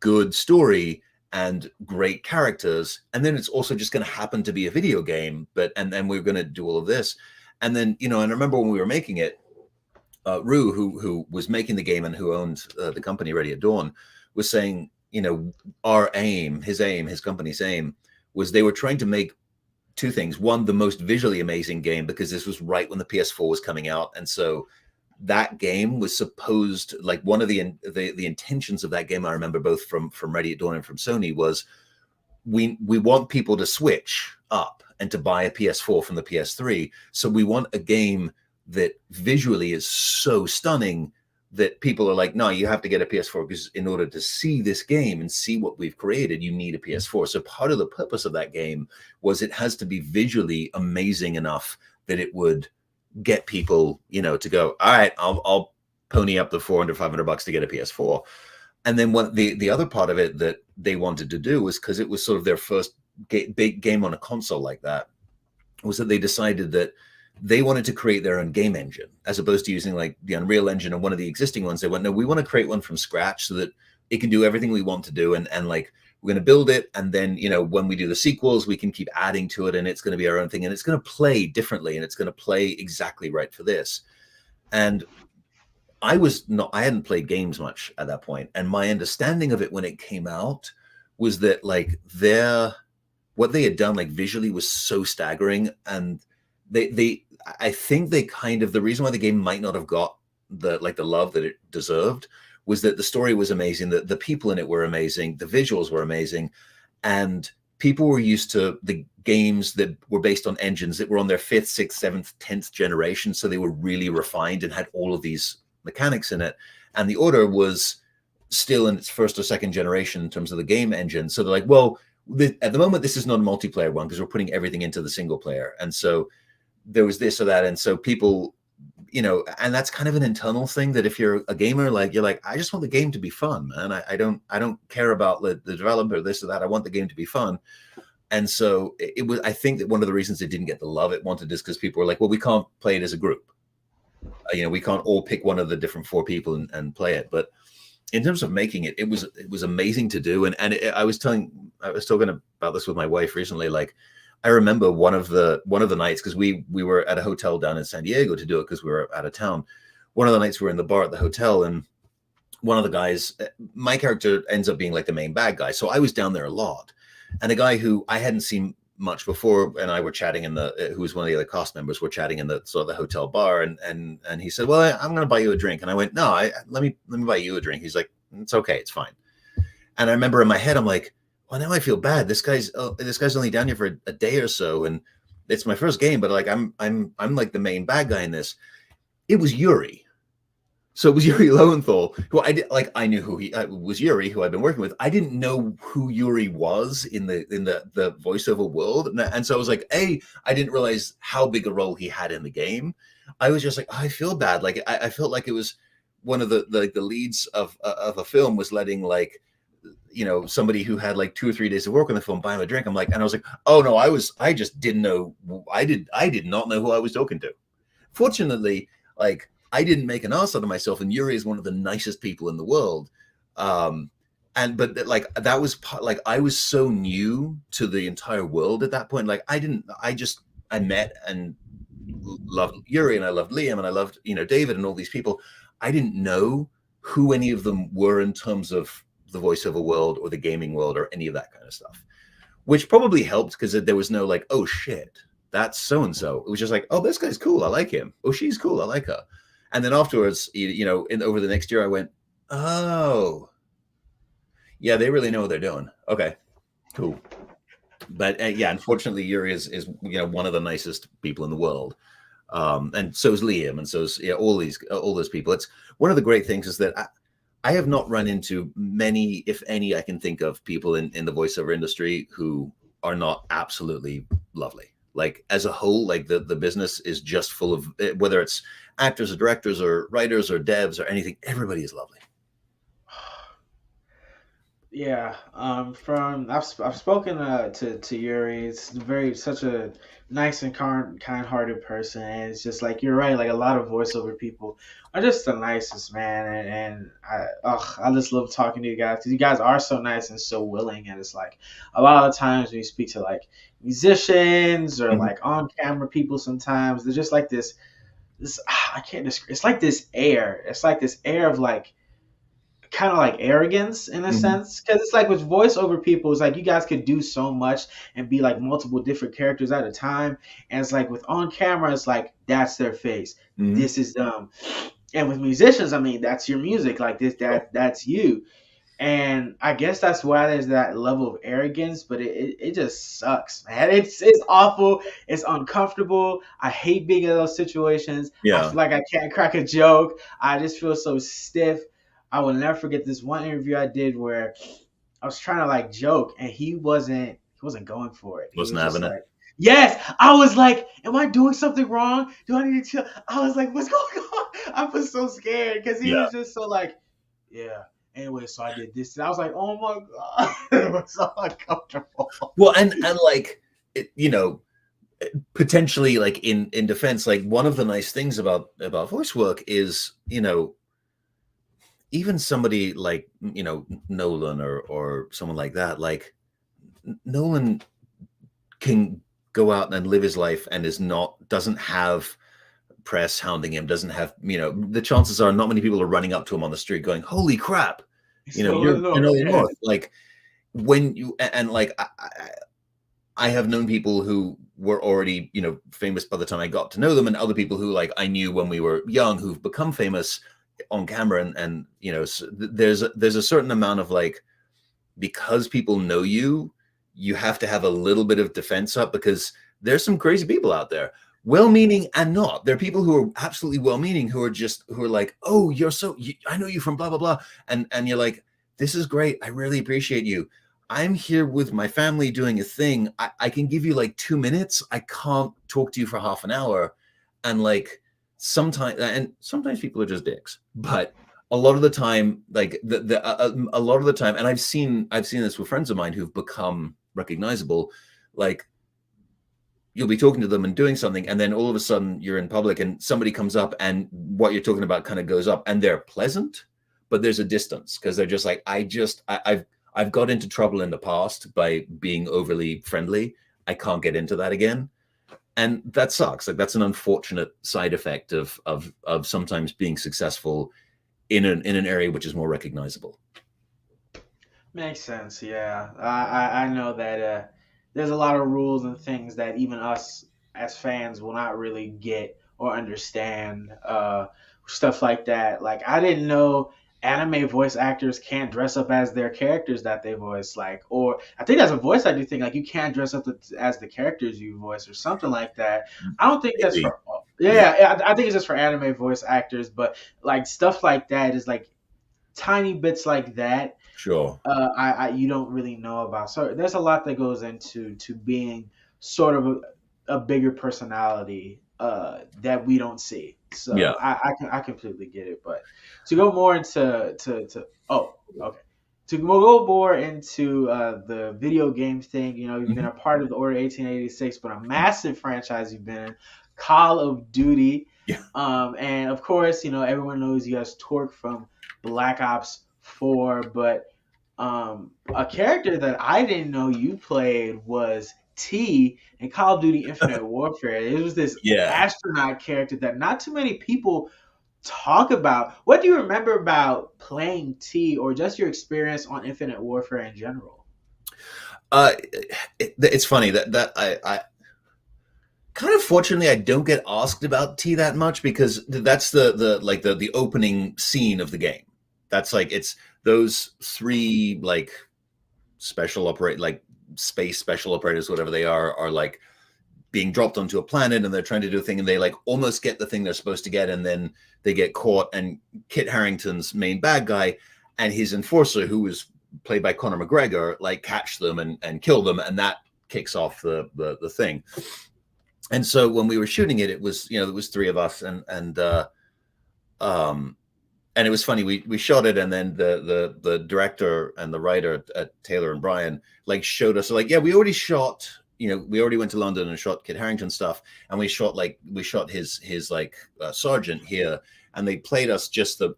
good story and great characters. And then it's also just going to happen to be a video game, and then we're going to do all of this. And then, you know, and I remember when we were making it, Rue, who was making the game and who owned the company Ready at Dawn, was saying, you know, his company's aim was they were trying to make 2 things. One, the most visually amazing game, because this was right when the PS4 was coming out. And so that game was supposed, like, one of the intentions of that game, I remember both from Ready at Dawn and from Sony, was we want people to switch up and to buy a PS4 from the PS3. So we want a game that visually is so stunning that people are like, no, you have to get a PS4, because in order to see this game and see what we've created, you need a PS4. So part of the purpose of that game was it has to be visually amazing enough that it would get people, you know, to go, all right, I'll pony up the $400-500 to get a PS4. And then what the other part of it that they wanted to do was, because it was sort of their first big game on a console like that, was that they decided that they wanted to create their own game engine, as opposed to using like the Unreal Engine or one of the existing ones. They went, no, we want to create one from scratch so that it can do everything we want to do. And like, we're going to build it. And then, you know, when we do the sequels, we can keep adding to it, and it's going to be our own thing, and it's going to play differently, and it's going to play exactly right for this. And I hadn't played games much at that point. And my understanding of it when it came out was that like what they had done, like visually, was so staggering. And I think they kind of, the reason why the game might not have got the love that it deserved was that the story was amazing, that the people in it were amazing, the visuals were amazing, and people were used to the games that were based on engines that were on their 5th, 6th, 7th, 10th generation. So they were really refined and had all of these mechanics in it. And the Order was still in its 1st or 2nd generation in terms of the game engine. So they're like, well, at the moment, this is not a multiplayer one, because we're putting everything into the single player. And so there was this or that. And so people, you know, and that's kind of an internal thing, that if you're a gamer, like, you're like, I just want the game to be fun, man. I don't care about the developer, this or that. I want the game to be fun. And so it was, I think that one of the reasons it didn't get the love it wanted is because people were like, well, we can't play it as a group. You know, we can't all pick one of the different 4 people and play it. But in terms of making it, it was amazing to do. And I was talking about this with my wife recently. Like, I remember one of the nights, because we were at a hotel down in San Diego to do it, because we were out of town. One of the nights we were in the bar at the hotel, and one of the guys, my character ends up being like the main bad guy. So I was down there a lot, and a guy who I hadn't seen much before, and I were chatting who was one of the other cast members, were chatting in the sort of the hotel bar, and he said, well, I'm going to buy you a drink. And I went, no, let me buy you a drink. He's like, it's okay, it's fine. And I remember in my head, I'm like, well, now I feel bad. This guy's only down here for a day or so, and it's my first game, but like I'm like the main bad guy in this. It was Yuri. So it was Yuri Lowenthal, who I knew who he was. Yuri, who I've been working with. I didn't know who Yuri was in the voiceover world, and so I was like, I didn't realize how big a role he had in the game. I was just like, I feel bad. Like I felt like it was one of the leads of a film was letting like, you know, somebody who had like 2 or 3 days of work on the film buy him a drink. I'm like, and I was like, oh no, I just didn't know. I did not know who I was talking to. Fortunately, like I didn't make an ass out of myself, and Yuri is one of the nicest people in the world. And but like that was like I was so new to the entire world at that point. Like I met and loved Yuri, and I loved Liam, and I loved, you know, David and all these people. I didn't know who any of them were in terms of the voiceover world or the gaming world or any of that kind of stuff, which probably helped because there was no like, oh shit, that's so and so. It was just like, oh, this guy's cool, I like him. Oh, she's cool, I like her. And then afterwards, you know, over the next year, I went, oh, yeah, they really know what they're doing. Okay, cool. But yeah, unfortunately, Yuri is you know, one of the nicest people in the world, and so is Liam, and so is, yeah, all those people. It's one of the great things is that I have not run into many, if any, I can think of people in the voiceover industry who are not absolutely lovely. Like as a whole, like the business is just full of, whether it's actors or directors or writers or devs or anything, everybody is lovely. Yeah, from I've spoken to Yuri. It's very such a nice and kind-hearted person, and it's just like you're right. Like a lot of voiceover people are just the nicest, man. And I just love talking to you guys because you guys are so nice and so willing. And it's like a lot of times when you speak to like musicians or Mhm. like on camera people, sometimes they're just like this I can't describe. It's like this air. It's like this air of like kind of like arrogance in a Mhm. sense because it's like with voiceover people it's like you guys could do so much and be like multiple different characters at a time, and it's like with on camera it's like that's their face, Mhm. this is them. And with musicians, I mean, that's your music, like this, Sure. that's you. And I guess that's why there's that level of arrogance, but it just sucks, man. It's awful. It's uncomfortable. I hate being in those situations. I Yeah. feel like I can't crack a joke. I just feel so stiff. I will never forget this one interview I did where I was trying to like joke and he wasn't going for it. He Wasn't was just having it. like, yes. I was like, am I doing something wrong? Do I need to? I was like, what's going on? I was so scared because he Yeah. was just so like, yeah. Anyway, so I did this, and I was like, "Oh my god!" It was so uncomfortable. Well, and like you know, potentially like in defense, like one of the nice things about voice work is, you know, even somebody like, you know, Nolan or someone like that, like Nolan can go out and live his life and doesn't have press hounding him, doesn't have, you know, the chances are not many people are running up to him on the street going, holy crap, It's you know, Nolan you're North, Nolan yeah. North. Like when you and like I have known people who were already, you know, famous by the time I got to know them, and other people who like I knew when we were young who've become famous on camera, and you know, there's a certain amount of like, because people know you, you have to have a little bit of defense up because there's some crazy people out there, well-meaning and not. There are people who are absolutely well-meaning who are like, oh, I know you from blah blah blah, and you're like, this is great, I really appreciate you. I'm here with my family doing a thing. I can give you like 2 minutes. I can't talk to you for half an hour. And like sometimes people are just dicks, but a lot of the time, like a lot of the time, and I've seen this with friends of mine who've become recognizable. Like you'll be talking to them and doing something, and then all of a sudden you're in public, and somebody comes up, and what you're talking about kind of goes up, and they're pleasant, but there's a distance because they're just like, I've got into trouble in the past by being overly friendly. I can't get into that again, and that sucks. Like that's an unfortunate side effect of sometimes being successful in an area which is more recognizable. Makes sense. Yeah, I know that there's a lot of rules and things that even us as fans will not really get or understand. Stuff like that. Like I didn't know anime voice actors can't dress up as their characters that they voice. Like, or I think that's a voice actor thing. Like you can't dress up as the characters you voice or something like that. I don't think that's Maybe. for. Yeah, Yeah, I think it's just for anime voice actors. But like stuff like that is like tiny bits like that sure. I you don't really know about. So there's a lot that goes into to being sort of a bigger personality. that we don't see. Yeah. So I completely get it. But to go more into to oh okay. To go more into the video game thing, you know, you've been Mhm. a part of the Order 1886, but a massive franchise you've been in, Call of Duty. Yeah. And of course, you know, everyone knows you guys Torque from Black Ops 4, but a character that I didn't know you played was T in Call of Duty Infinite Warfare. It was this Yeah. astronaut character that not too many people talk about. What do you remember about playing T or just your experience on Infinite Warfare in general? Uh, it's funny that I kind of fortunately I don't get asked about T that much because that's the opening scene of the game. That's like it's those three like special operate like space special operators, whatever they are like being dropped onto a planet and they're trying to do a thing and they like almost get the thing they're supposed to get and then they get caught and Kit Harington's main bad guy and his enforcer who was played by Conor McGregor like catch them and kill them and that kicks off the thing. And so when we were shooting it, it was there was three of us and it was funny. We shot it, and then the director and the writer at Taylor and Brian like showed us like, yeah, we already shot. We already went to London and shot Kit Harington stuff, and we shot his like sergeant here, and they played us just the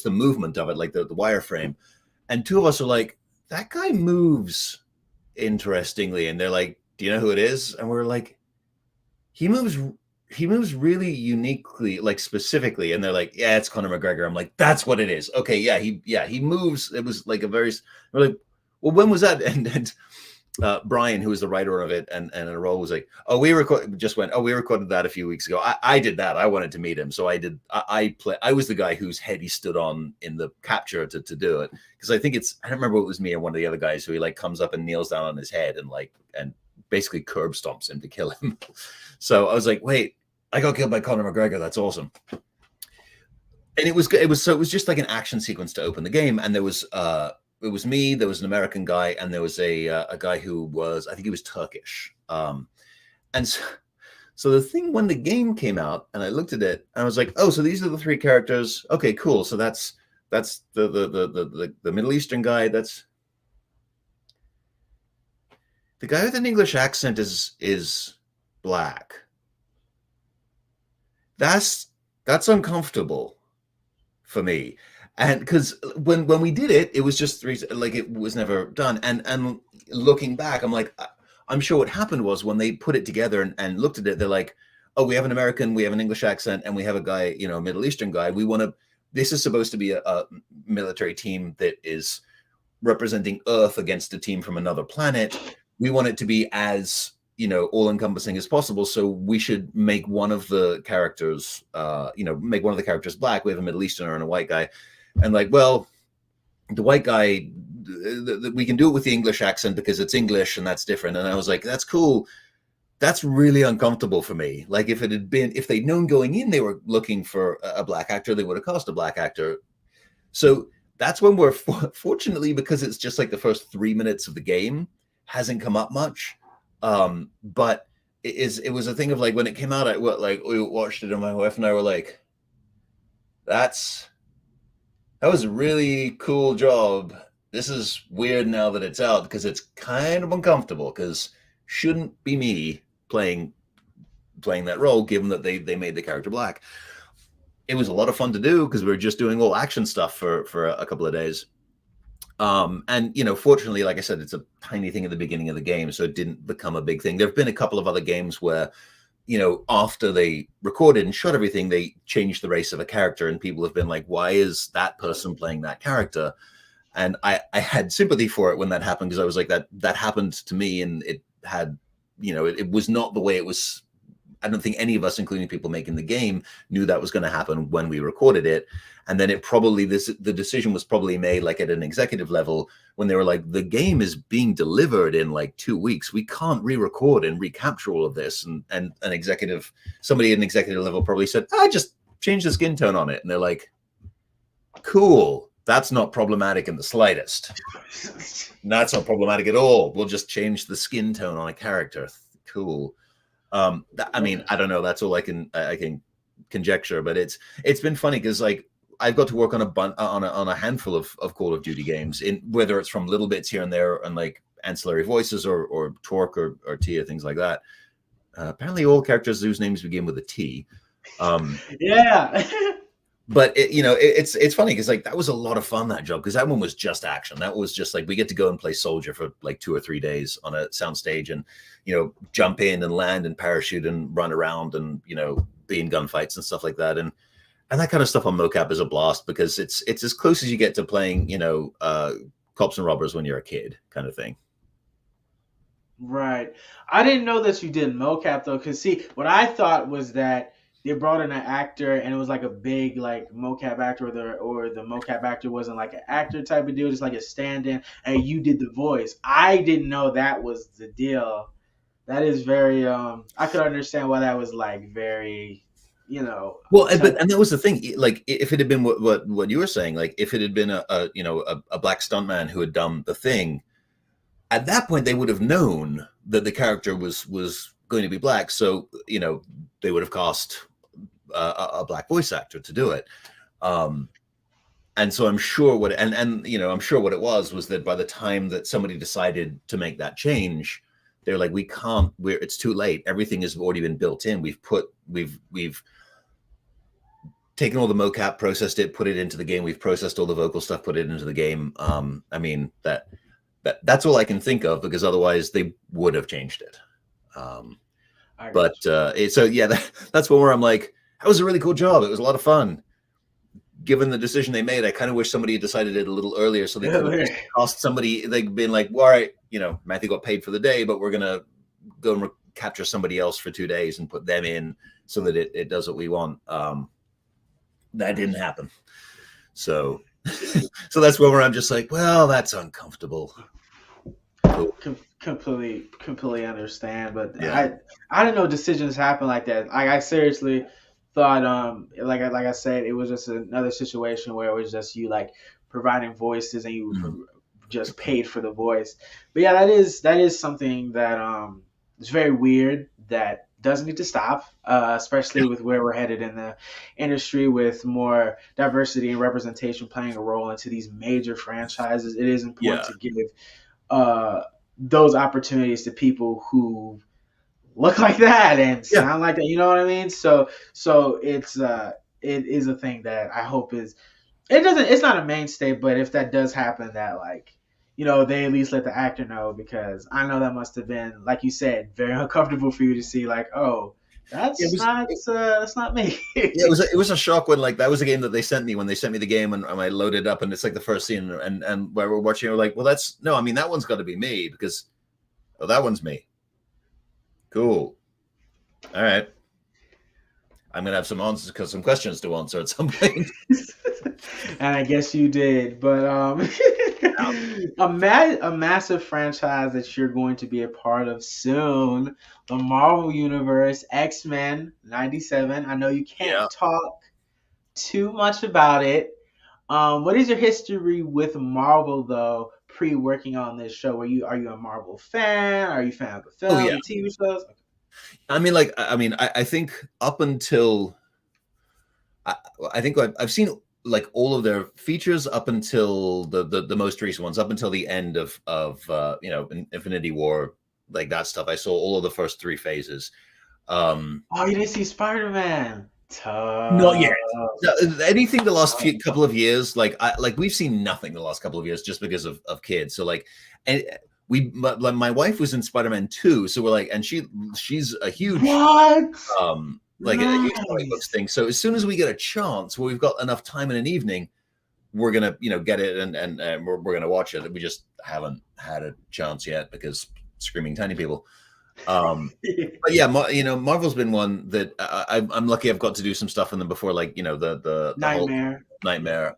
movement of it, like the wireframe, and two of us are like, that guy moves interestingly, and they're like, do you know who it is? And we're like, he moves really uniquely, like specifically, and they're like, yeah, it's Conor McGregor. I'm like, that's what it is. Okay, he moves. It was like we're like, well, when was that? And Brian, who was the writer of it and a role was like, oh, we recorded that a few weeks ago. I did that. I wanted to meet him, so I was the guy whose head he stood on in the capture to do it because I don't remember if it was me or one of the other guys who he like comes up and kneels down on his head and basically curb stomps him to kill him. So I was like, wait, I got killed by Conor McGregor. That's awesome. And it was just like an action sequence to open the game. And there was it was me, there was an American guy, and there was a guy who was, I think he was Turkish. And so the thing when the game came out and I looked at it and I was like, oh, so these are the three characters. Okay, cool. So that's the Middle Eastern guy. That's the guy with an English accent is black. That's uncomfortable for me. And because when we did it, it was just three, like it was never done. And looking back, I'm like, I'm sure what happened was when they put it together and looked at it, they're like, oh, we have an American, we have an English accent, and we have a guy, a Middle Eastern guy. This is supposed to be a military team that is representing Earth against a team from another planet. We want it to be as all-encompassing as possible. So we should make one of the characters, make one of the characters black. We have a Middle Easterner and a white guy, and like, well, the white guy, we can do it with the English accent because it's English and that's different. And I was like, that's cool. That's really uncomfortable for me. Like if they'd known going in they were looking for a black actor, they would have cast a black actor. So that's when we're fortunately, because it's just like the first 3 minutes of the game, hasn't come up much. But it was a thing of like when it came out, we watched it and my wife and I were like, that was a really cool job. This is weird now that it's out because it's kind of uncomfortable because shouldn't be me playing that role given that they made the character black. It was a lot of fun to do because we were just doing all action stuff for a couple of days. And fortunately, like I said, it's a tiny thing at the beginning of the game, so it didn't become a big thing. There have been a couple of other games where, after they recorded and shot everything, they changed the race of a character, and people have been like, "Why is that person playing that character?" And I had sympathy for it when that happened because I was like, that happened to me, and it had, it was not the way it was. I don't think any of us, including people making the game, knew that was going to happen when we recorded it. And then the decision was probably made like at an executive level when they were like, the game is being delivered in like 2 weeks. We can't re-record and recapture all of this. And somebody at an executive level probably said, just change the skin tone on it. And they're like, cool. That's not problematic in the slightest. That's not problematic at all. We'll just change the skin tone on a character. Cool. I mean, I don't know. That's all I can conjecture, but it's been funny because like I've got to work on a handful of Call of Duty games, in whether it's from little bits here and there and like ancillary voices or Torque or Tia, things like that. Apparently, all characters whose names begin with a T. Yeah. But it's funny because like that was a lot of fun, that job, because that one was just action. That was just like we get to go and play soldier for like 2 or 3 days on a soundstage, and jump in and land and parachute and run around and be in gunfights and stuff like that. And that kind of stuff on mocap is a blast because it's as close as you get to playing cops and robbers when you're a kid, kind of thing. Right. I didn't know that you did mocap though, because see, what I thought was that they brought in an actor and it was like a big like mocap actor, or the mocap actor wasn't like an actor type of deal, just like a stand-in, and you did the voice. I didn't know that was the deal. That is very I could understand why that was like very well, and that was the thing. Like, if it had been what you were saying, like if it had been a black stuntman who had done the thing, at that point they would have known that the character was going to be black, so they would have cast a black voice actor to do it. And so I'm sure I'm sure what it was that by the time that somebody decided to make that change, they're like, it's too late. Everything has already been built in. We've taken all the mocap, processed it, put it into the game. We've processed all the vocal stuff, put it into the game. I mean, that's all I can think of, because otherwise they would have changed it. That's one where I'm like, that was a really cool job. It was a lot of fun. Given the decision they made, I kind of wish somebody had decided it a little earlier, so they could have cost somebody. They'd been like, well, all right, Matthew got paid for the day, but we're gonna go and capture somebody else for 2 days and put them in so that it does what we want. That didn't happen. So that's where I'm just like, well, that's uncomfortable. Cool. Completely understand, but yeah. I didn't know decisions happen like that. I seriously thought like I said, it was just another situation where it was just you like providing voices and you just paid for the voice. But yeah, that is something that is very weird, that does need to stop, especially with where we're headed in the industry, with more diversity and representation playing a role into these major franchises. It is important to give those opportunities to people who look like that and sound like that. You know what I mean? So it is a thing that I hope it's not a mainstay, but if that does happen, that like, they at least let the actor know, because I know that must have been, like you said, very uncomfortable for you to see, like, oh, that's not me. It was a shock when, like, that was a game that they sent me when they sent me the game, and I loaded up, and it's like the first scene, and while we're watching, we're like, well, that one's got to be me, because that one's me. Cool. All right. I'm gonna have some questions to answer at some point. And I guess you did, but a massive franchise that you're going to be a part of soon, the Marvel Universe, X-Men 97. I know you can't talk too much about it. What is your history with Marvel though? Pre-working on this show, are you a Marvel fan? Are you a fan of the film, the TV shows? I think up until I think I've seen like all of their features up until the most recent ones, up until the end of Infinity War, like that stuff. I saw all of the first 3 phases. You didn't see Spider-Man? Not yet. No, anything the last couple of years, like we've seen nothing the last couple of years just because of kids. So like, and my wife was in Spider-Man 2, so we're like, and she's a huge a huge comic books thing. So as soon as we get a chance, where we've got enough time in an evening, we're gonna get it and we're gonna watch it. We just haven't had a chance yet because screaming tiny people. But yeah, Marvel's been one that I'm lucky I've got to do some stuff in them before, like the Nightmare,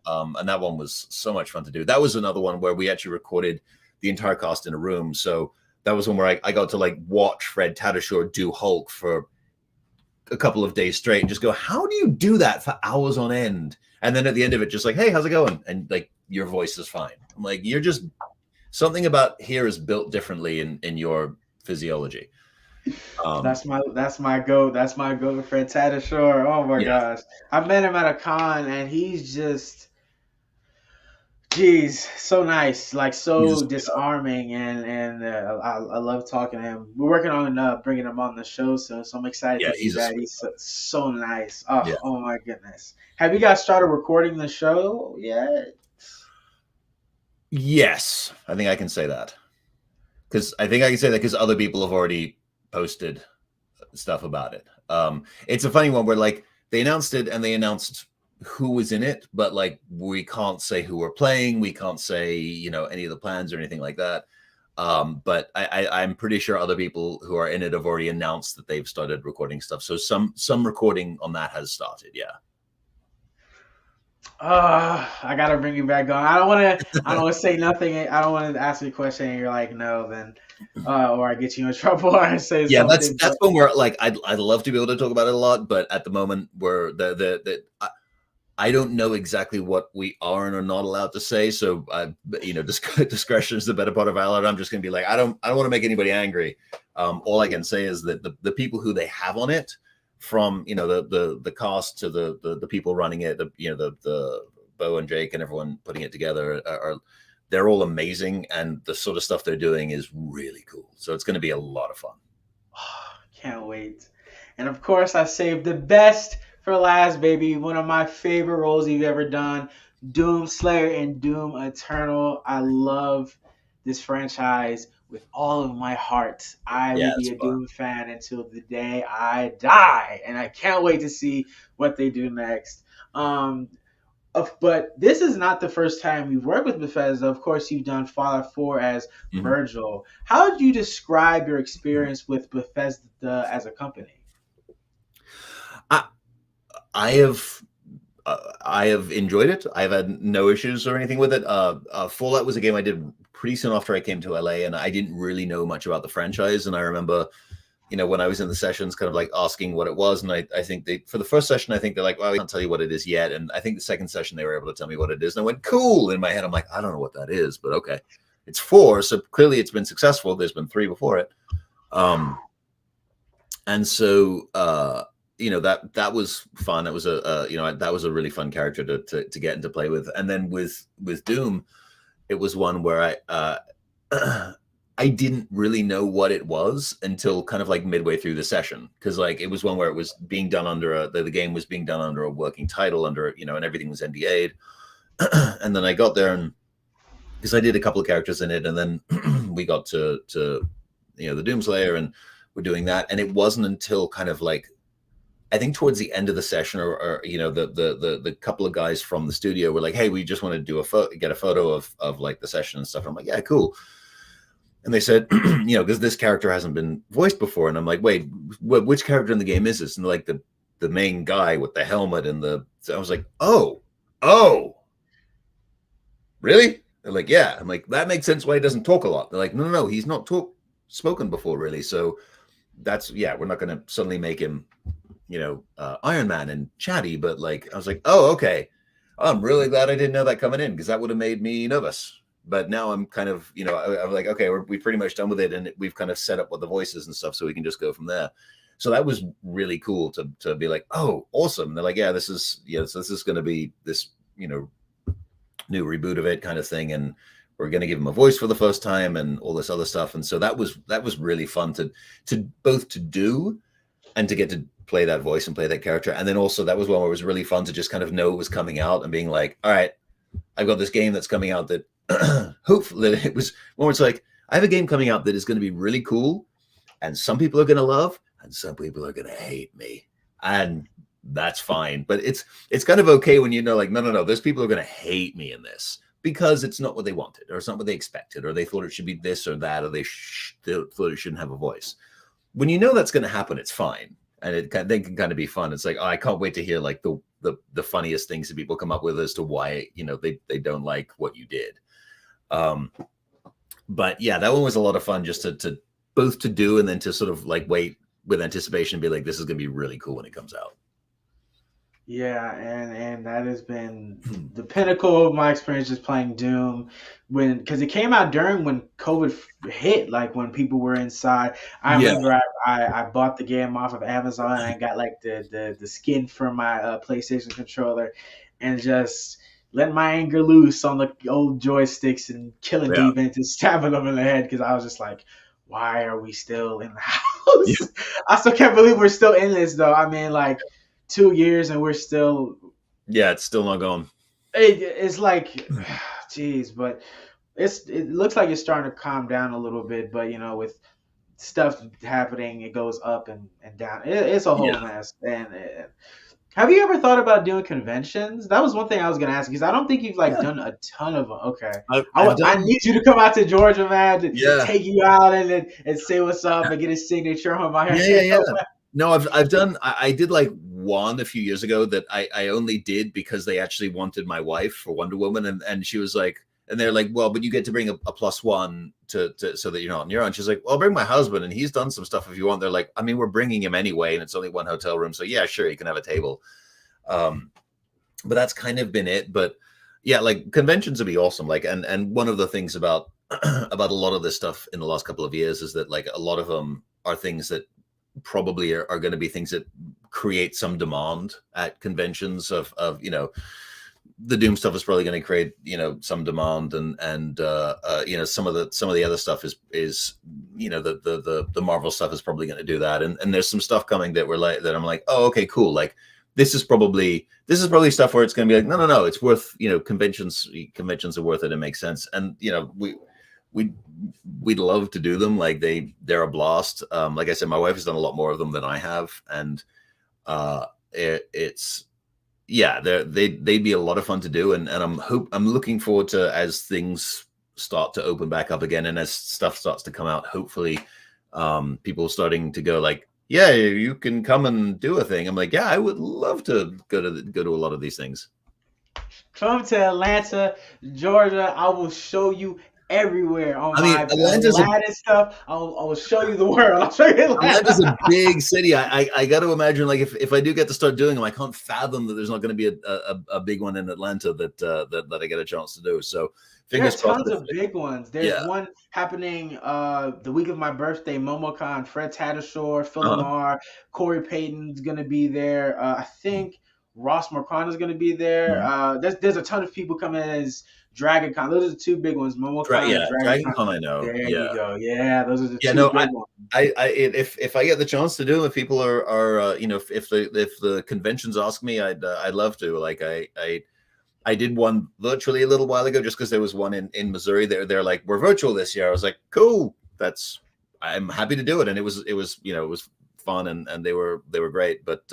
and that one was so much fun to do. That was another one where we actually recorded the entire cast in a room, so that was one where I got to like watch Fred Tatasciore do Hulk for a couple of days straight and just go, how do you do that for hours on end? And then at the end of it, just like, hey, how's it going? And like, your voice is fine. I'm like, something about here is built differently in your physiology. Um, That's my goat. That's my goat friend Ted Ashore. Oh my yeah, gosh. I met him at a con and he's just geez, so nice, like he's a so sweetheart. disarming, and I love talking to him. We're working on bringing him on the show soon, so I'm excited Yeah, to do he's a that. sweet. He's so nice. Yeah. Oh my goodness. Have you guys started recording the show yet? Yes, I think I can say that because I think I can say that because other people have already posted stuff about it. It's a funny one where like they announced it and they announced who was in it, but like we can't say who we're playing. We can't say, you know, any of the plans or anything like that. But I'm pretty sure other people who are in it have already announced that they've started recording stuff. So some recording on that has started. Yeah. I gotta bring you back on. I don't want to say nothing. I don't want to ask you a question and you're like, no, then, or I get you in trouble or I say Yeah, something. that's when we're like I'd love to be able to talk about it a lot, but at the moment we're I don't know exactly what we are and are not allowed to say. So, you know, discretion is the better part of valor. I'm just going to be like, I don't want to make anybody angry. All I can say is that the people who they have on it, from you know the cast to the people running it, you know the Bo and Jake and everyone putting it together are they're all amazing, and the sort of stuff they're doing is really cool. So it's going to be a lot of fun. Can't wait. And of course, I saved the best for last, baby. One of my favorite roles you've ever done, Doom Slayer and Doom Eternal. I love this franchise with all of my heart. I Yeah, will be it's a fun. Doom fan until the day I die, and I can't wait to see what they do next. Um, but this is not the first time you've worked with Bethesda. Of course, you've done Fallout 4 as Mhm. Virgil. How would you describe your experience with Bethesda as a company? I I have I have enjoyed it. I've had no issues or anything with it. Fallout was a game I did pretty soon after I came to LA, and I didn't really know much about the franchise. And I remember, you know, when I was in the sessions, kind of like asking what it was. And I think they, for the first session, I think they're like, well, we can't tell you what it is yet. And I think the second session, they were able to tell me what it is. And I went, cool. In my head, I'm like, I don't know what that is, but okay. It's 4. So clearly it's been successful. There's been 3 before it. Um, and so, you know that was fun. It was you know that was a really fun character to get into play with. And then with Doom, it was one where I didn't really know what it was until kind of like midway through the session, because like it was one where it was being done under the game was being done under a working title, under you know, and everything was NDA'd. And then I got there, and because I did a couple of characters in it, and then we got to you know the Doomslayer, and we're doing that, and it wasn't until kind of like I think towards the end of the session, or you know, the couple of guys from the studio were like, "Hey, we just want to do get a photo of like the session and stuff." And I'm like, "Yeah, cool." And they said, "You know, because this character hasn't been voiced before." And I'm like, "Wait, which character in the game is this?" And like the main guy with the helmet and the, so I was like, "Oh, really?" They're like, "Yeah." I'm like, "That makes sense why he doesn't talk a lot." They're like, "No, he's not spoken before, really." So that's, yeah, we're not going to suddenly make him, you know, Iron Man and chatty, but like I was like, oh, okay. I'm really glad I didn't know that coming in, because that would have made me nervous. But now I'm kind of, you know, I'm like, okay, we pretty much done with it, and we've kind of set up what the voices and stuff, so we can just go from there. So that was really cool to be like, oh, awesome. And they're like, yeah, this is going to be this, you know, new reboot of it kind of thing, and we're going to give him a voice for the first time and all this other stuff. And so that was really fun to both to do and to get to play that voice and play that character. And then also that was one where it was really fun to just kind of know it was coming out and being like, all right, I've got this game that's coming out that hopefully it was one where it's like, I have a game coming out that is going to be really cool, and some people are going to love and some people are going to hate me. And that's fine. But it's kind of okay when you know, like, no, those people are going to hate me in this because it's not what they wanted, or it's not what they expected, or they thought it should be this or that, or they thought it shouldn't have a voice. When you know that's going to happen, it's fine, and they can kind of be fun. It's like, oh, I can't wait to hear like the funniest things that people come up with as to why, you know, they don't like what you did. But yeah, that one was a lot of fun, just to both to do, and then to sort of like wait with anticipation and be like, this is going to be really cool when it comes out. Yeah, and that has been the pinnacle of my experience just playing Doom when because it came out during when COVID hit, like when people were inside. I Yeah, remember I bought the game off of Amazon and I got like the skin for my PlayStation controller and just let my anger loose on the old joysticks and killing yeah, demons and stabbing them in the head because I was just like, why are we still in the yeah, house? I still can't believe we're still in this though. I mean, like 2 years and we're still yeah. It's still not gone. it's like geez, but it looks like it's starting to calm down a little bit, but with stuff happening it goes up and down. It's a whole Yeah, mess. And have you ever thought about doing conventions? That was one thing I was gonna ask because I don't think you've like yeah. done a ton of them. Okay, I've I done. need you to come out to Georgia, man, to Yeah, take you out and say what's up and get a signature on my yeah, yeah, yeah. No, I've done. I did like one a few years ago that I only did because they actually wanted my wife for Wonder Woman, and she was like, and they're like, well, but you get to bring a plus one to so that you're not on your own. She's like, well, I'll bring my husband, and he's done some stuff if you want. They're like, I mean, we're bringing him anyway, and it's only one hotel room, so yeah, sure, you can have a table. Um, but that's kind of been it. But yeah, like conventions would be awesome. Like, and one of the things about about a lot of this stuff in the last couple of years is that like a lot of them are things that probably are going to be things that create some demand at conventions of the Doom stuff is probably going to create some demand and some of the other stuff is the Marvel stuff is probably going to do that, and there's some stuff coming that we're like that I'm like, oh, okay, cool. Like this is probably stuff where it's going to be like, no, it's worth, conventions are worth it. It makes sense. And we'd love to do them. Like they're a blast. Like I said, my wife has done a lot more of them than I have, and it's yeah, they'd be a lot of fun to do. And I'm looking forward to, as things start to open back up again and as stuff starts to come out, hopefully people starting to go like, yeah, you can come and do a thing. I'm like, yeah, I would love to go to a lot of these things. Come to Atlanta, Georgia. I will show you everywhere on I mean, my Aladdin stuff. I will show you the world. I'll show you Atlanta's a Atlanta. big city. I got to imagine, like, if I do get to start doing them, I can't fathom that there's not going to be a big one in Atlanta that I get a chance to do. So There are fingers crossed. tons of big ones. There's Yeah. one happening the week of my birthday. MomoCon, Fred Tatasciore, Phil Uh-huh. Lamar, Corey Payton's gonna be there. I think Ross Marquand is gonna be there. Mhm. There's a ton of people coming as Dragon Con. Those are the two big ones, MomoCon and Yeah, Dragon Dragon Con. Con, I know. There Yeah. you go. Yeah, those are the Yeah, two no, big ones. if I get the chance to do them, if people are if the conventions ask me, I'd love to. Like I did one virtually a little while ago just because there was one in Missouri. They're like, we're virtual this year. I was like, cool. I'm happy to do it. And it was it was fun and they were great. But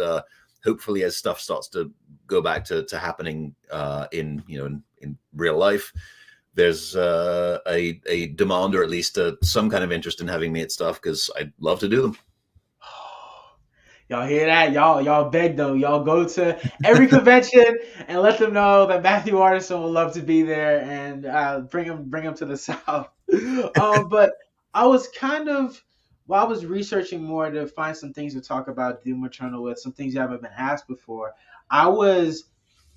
hopefully as stuff starts to go back to happening in in real life, there's a demand or at least some kind of interest in having me at stuff because I'd love to do them. Y'all hear that? Y'all beg them. Y'all go to every convention and let them know that Matthew Waterson would love to be there and bring him to the South. But I was kind of while I was researching more to find some things to talk about Doom Eternal with, some things you haven't been asked before. I was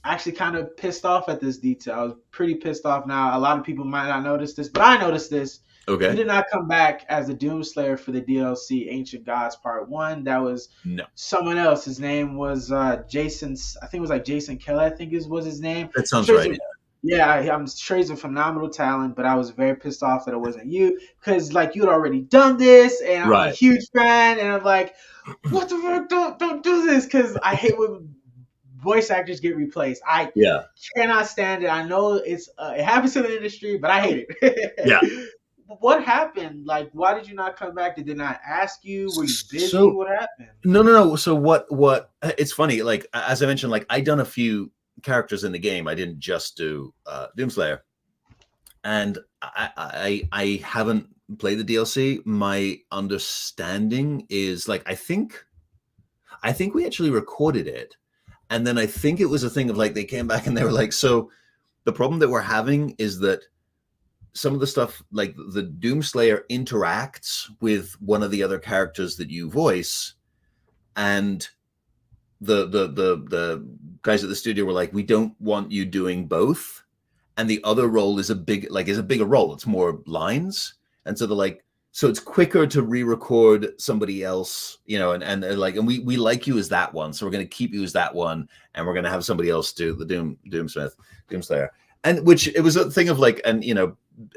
actually kind of pissed off at this detail. I was pretty pissed off. Now, a lot of people might not notice this, but I noticed this. You Okay. did not come back as the Doomslayer for the DLC Ancient Gods Part 1. That was No, someone else. His name was Jason. I think it was like Jason Kelly, I think was his name. that I'm sounds sure right. I'm sure he's a phenomenal talent, but I was very pissed off that it wasn't you because like you had already done this, and I'm a Right. huge fan, and I'm like, what the fuck? Don't do this because I hate when voice actors get replaced. I Yeah. cannot stand it. I know it happens in the industry, but I hate Yeah. it. What happened? Like, why did you not come back? Did they not ask you? Were you busy? So What happened? no. So what? It's funny. Like as I mentioned, like I done a few characters in the game. I didn't just do Doomslayer, and I haven't played the DLC. My understanding is like I think we actually recorded it, and then I think it was a thing of like they came back and they were like, so the problem that we're having is that some of the stuff like the Doomslayer interacts with one of the other characters that you voice, and the guys at the studio were like, we don't want you doing both, and the other role is a bigger role. It's more lines, and so they're like, so it's quicker to re-record somebody else, and like, and we like you as that one, so we're going to keep you as that one, and we're going to have somebody else do the Doomslayer, and which it was a thing of like, and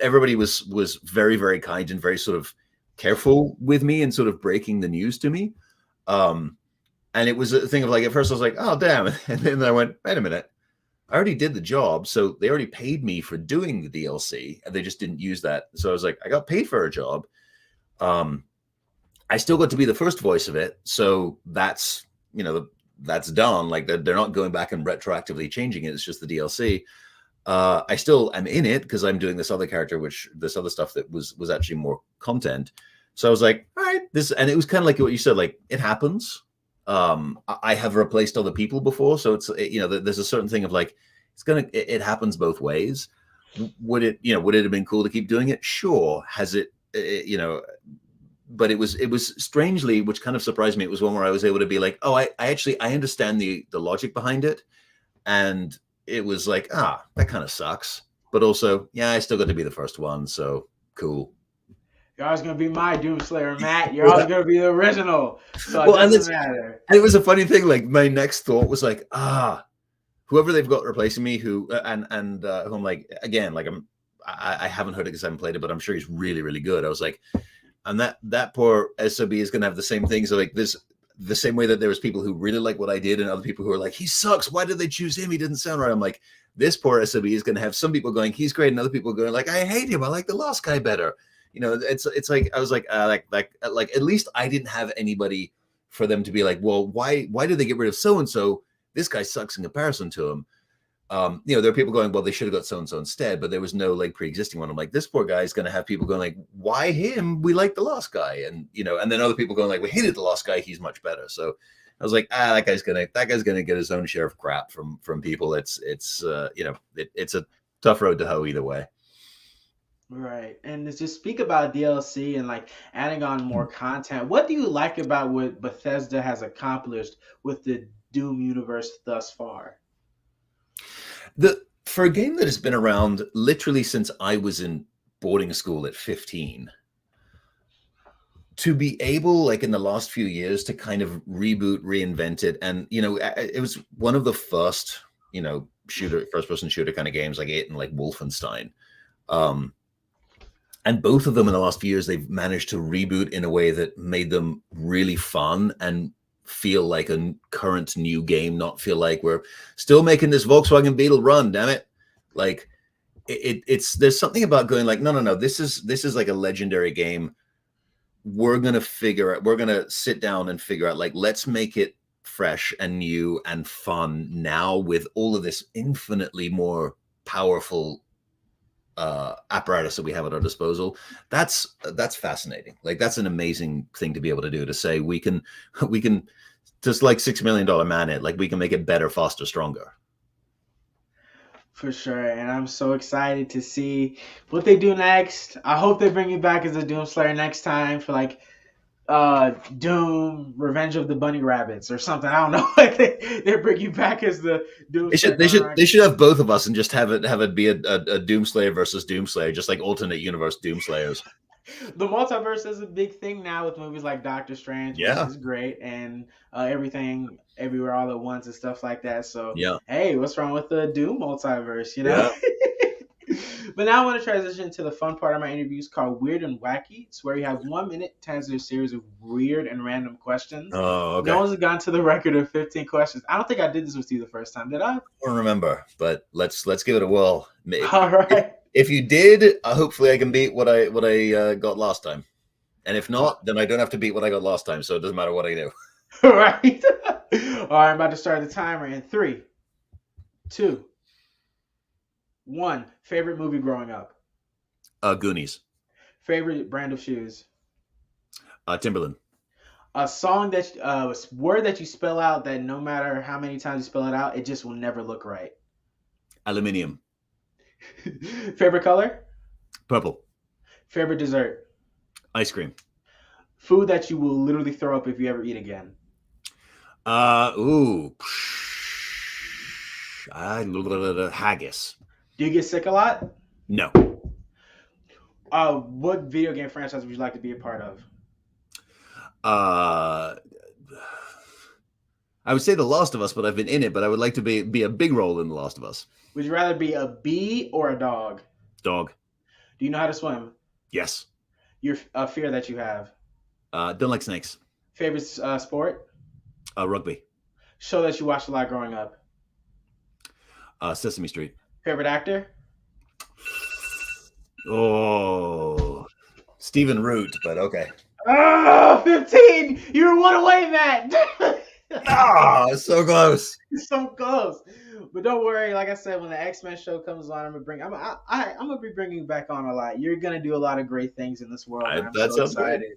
everybody was very, very kind and very sort of careful with me and sort of breaking the news to me. And it was a thing of like, at first I was like, oh, damn. And then I went, wait a minute. I already did the job. So they already paid me for doing the DLC and they just didn't use that. So I was like, I got paid for a job. I still got to be the first voice of it. So that's, that's done. Like they're not going back and retroactively changing it. It's just the DLC. I still am in it because I'm doing this other character, this other stuff that was actually more content. So I was like, all right, and it was kind of like what you said, like it happens. I have replaced other people before, so it's there's a certain thing of like it happens both ways. Would it have been cool to keep doing it? Sure. Has it but it was strangely, which kind of surprised me. It was one where I was able to be like, oh, I understand the logic behind it, and it was like, that kind of sucks, but also, yeah, I still got to be the first one, so cool. You're always going to be my Doomslayer, Matt. You're always going to be the original. So it doesn't matter. And it was a funny thing. Like, my next thought was like, whoever they've got replacing me, who I'm like, again, like I haven't heard it because I haven't played it, but I'm sure he's really, really good. I was like, and that poor SOB is going to have the same thing. So like the same way that there was people who really like what I did and other people who are like, he sucks. Why did they choose him? He didn't sound right. I'm like, this poor SOB is going to have some people going, he's great. And other people going like, I hate him. I like the last guy better. It's like, I was like at least I didn't have anybody for them to be like, well, why did they get rid of so-and-so? This guy sucks in comparison to him. There are people going, well, they should have got so-and-so instead, but there was no like pre-existing one. I'm like, this poor guy is going to have people going like, why him? We like the last guy. And, and then other people going like, we hated the last guy. He's much better. So I was like, that guy's going to get his own share of crap from people. It's a tough road to hoe either way. Right. And to just speak about DLC and like adding on more content, what do you like about what Bethesda has accomplished with the Doom universe thus far? For a game that has been around literally since I was in boarding school at 15, to be able, like in the last few years, to kind of reboot, reinvent it, and it was one of the first first-person shooter kind of games, like it and like Wolfenstein. And both of them in the last few years, they've managed to reboot in a way that made them really fun and feel like a current new game, not feel like we're still making this Volkswagen Beetle run, damn it. Like there's something about going like, no, this is like a legendary game. We're going to sit down and figure out, like, let's make it fresh and new and fun now with all of this infinitely more powerful apparatus that we have at our disposal. That's fascinating. Like, that's an amazing thing to be able to do, to say we can just like $6 Million Man it, like we can make it better, faster, stronger. For sure. And I'm so excited to see what they do next. I hope they bring you back as a Doomslayer next time for like Doom Revenge of the Bunny Rabbits or something. I don't know. Like they bring you back as the Doomslayer. They should have both of us and just have it be a Doomslayer versus Doomslayer, just like alternate universe Doomslayers. The multiverse is a big thing now with movies like Doctor Strange, which is great, and Everything Everywhere All at Once and stuff like that. So, hey, what's wrong with the Doom multiverse, Yeah. But now I want to transition to the fun part of my interviews called Weird and Wacky. It's where you have 1 minute to answer a series of weird and random questions. Oh, okay. No one's gone to the record of 15 questions. I don't think I did this with you the first time, did I? I don't remember, but let's give it a whirl. All right. If you did, hopefully I can beat what I got last time. And if not, then I don't have to beat what I got last time, so it doesn't matter what I do. All right. All right, I'm about to start the timer in 3, 2, 1. Favorite movie growing up? Goonies. Favorite brand of shoes? Timberland. A song word that you spell out that no matter how many times you spell it out, it just will never look right. Aluminium. Favorite color? Purple. Favorite dessert? Ice cream. Food that you will literally throw up if you ever eat again? Haggis. Do you get sick a lot? No. What video game franchise would you like to be a part of? Uh, I would say The Last of Us, but I've been in it. But I would like to be a big role in The Last of Us. Would you rather be a bee or a dog? Dog. Do you know how to swim? Yes. Your fear that you have. Don't like snakes. Favorite sport? Rugby. Show that you watched a lot growing up. Sesame Street. Favorite actor? Oh, Stephen Root, but okay. Oh, 15! You were one away, Matt! So close. So close. But don't worry, like I said, when the X-Men show comes on, I'm gonna be bringing you back on a lot. You're gonna do a lot of great things in this world. I'm That so sounds excited.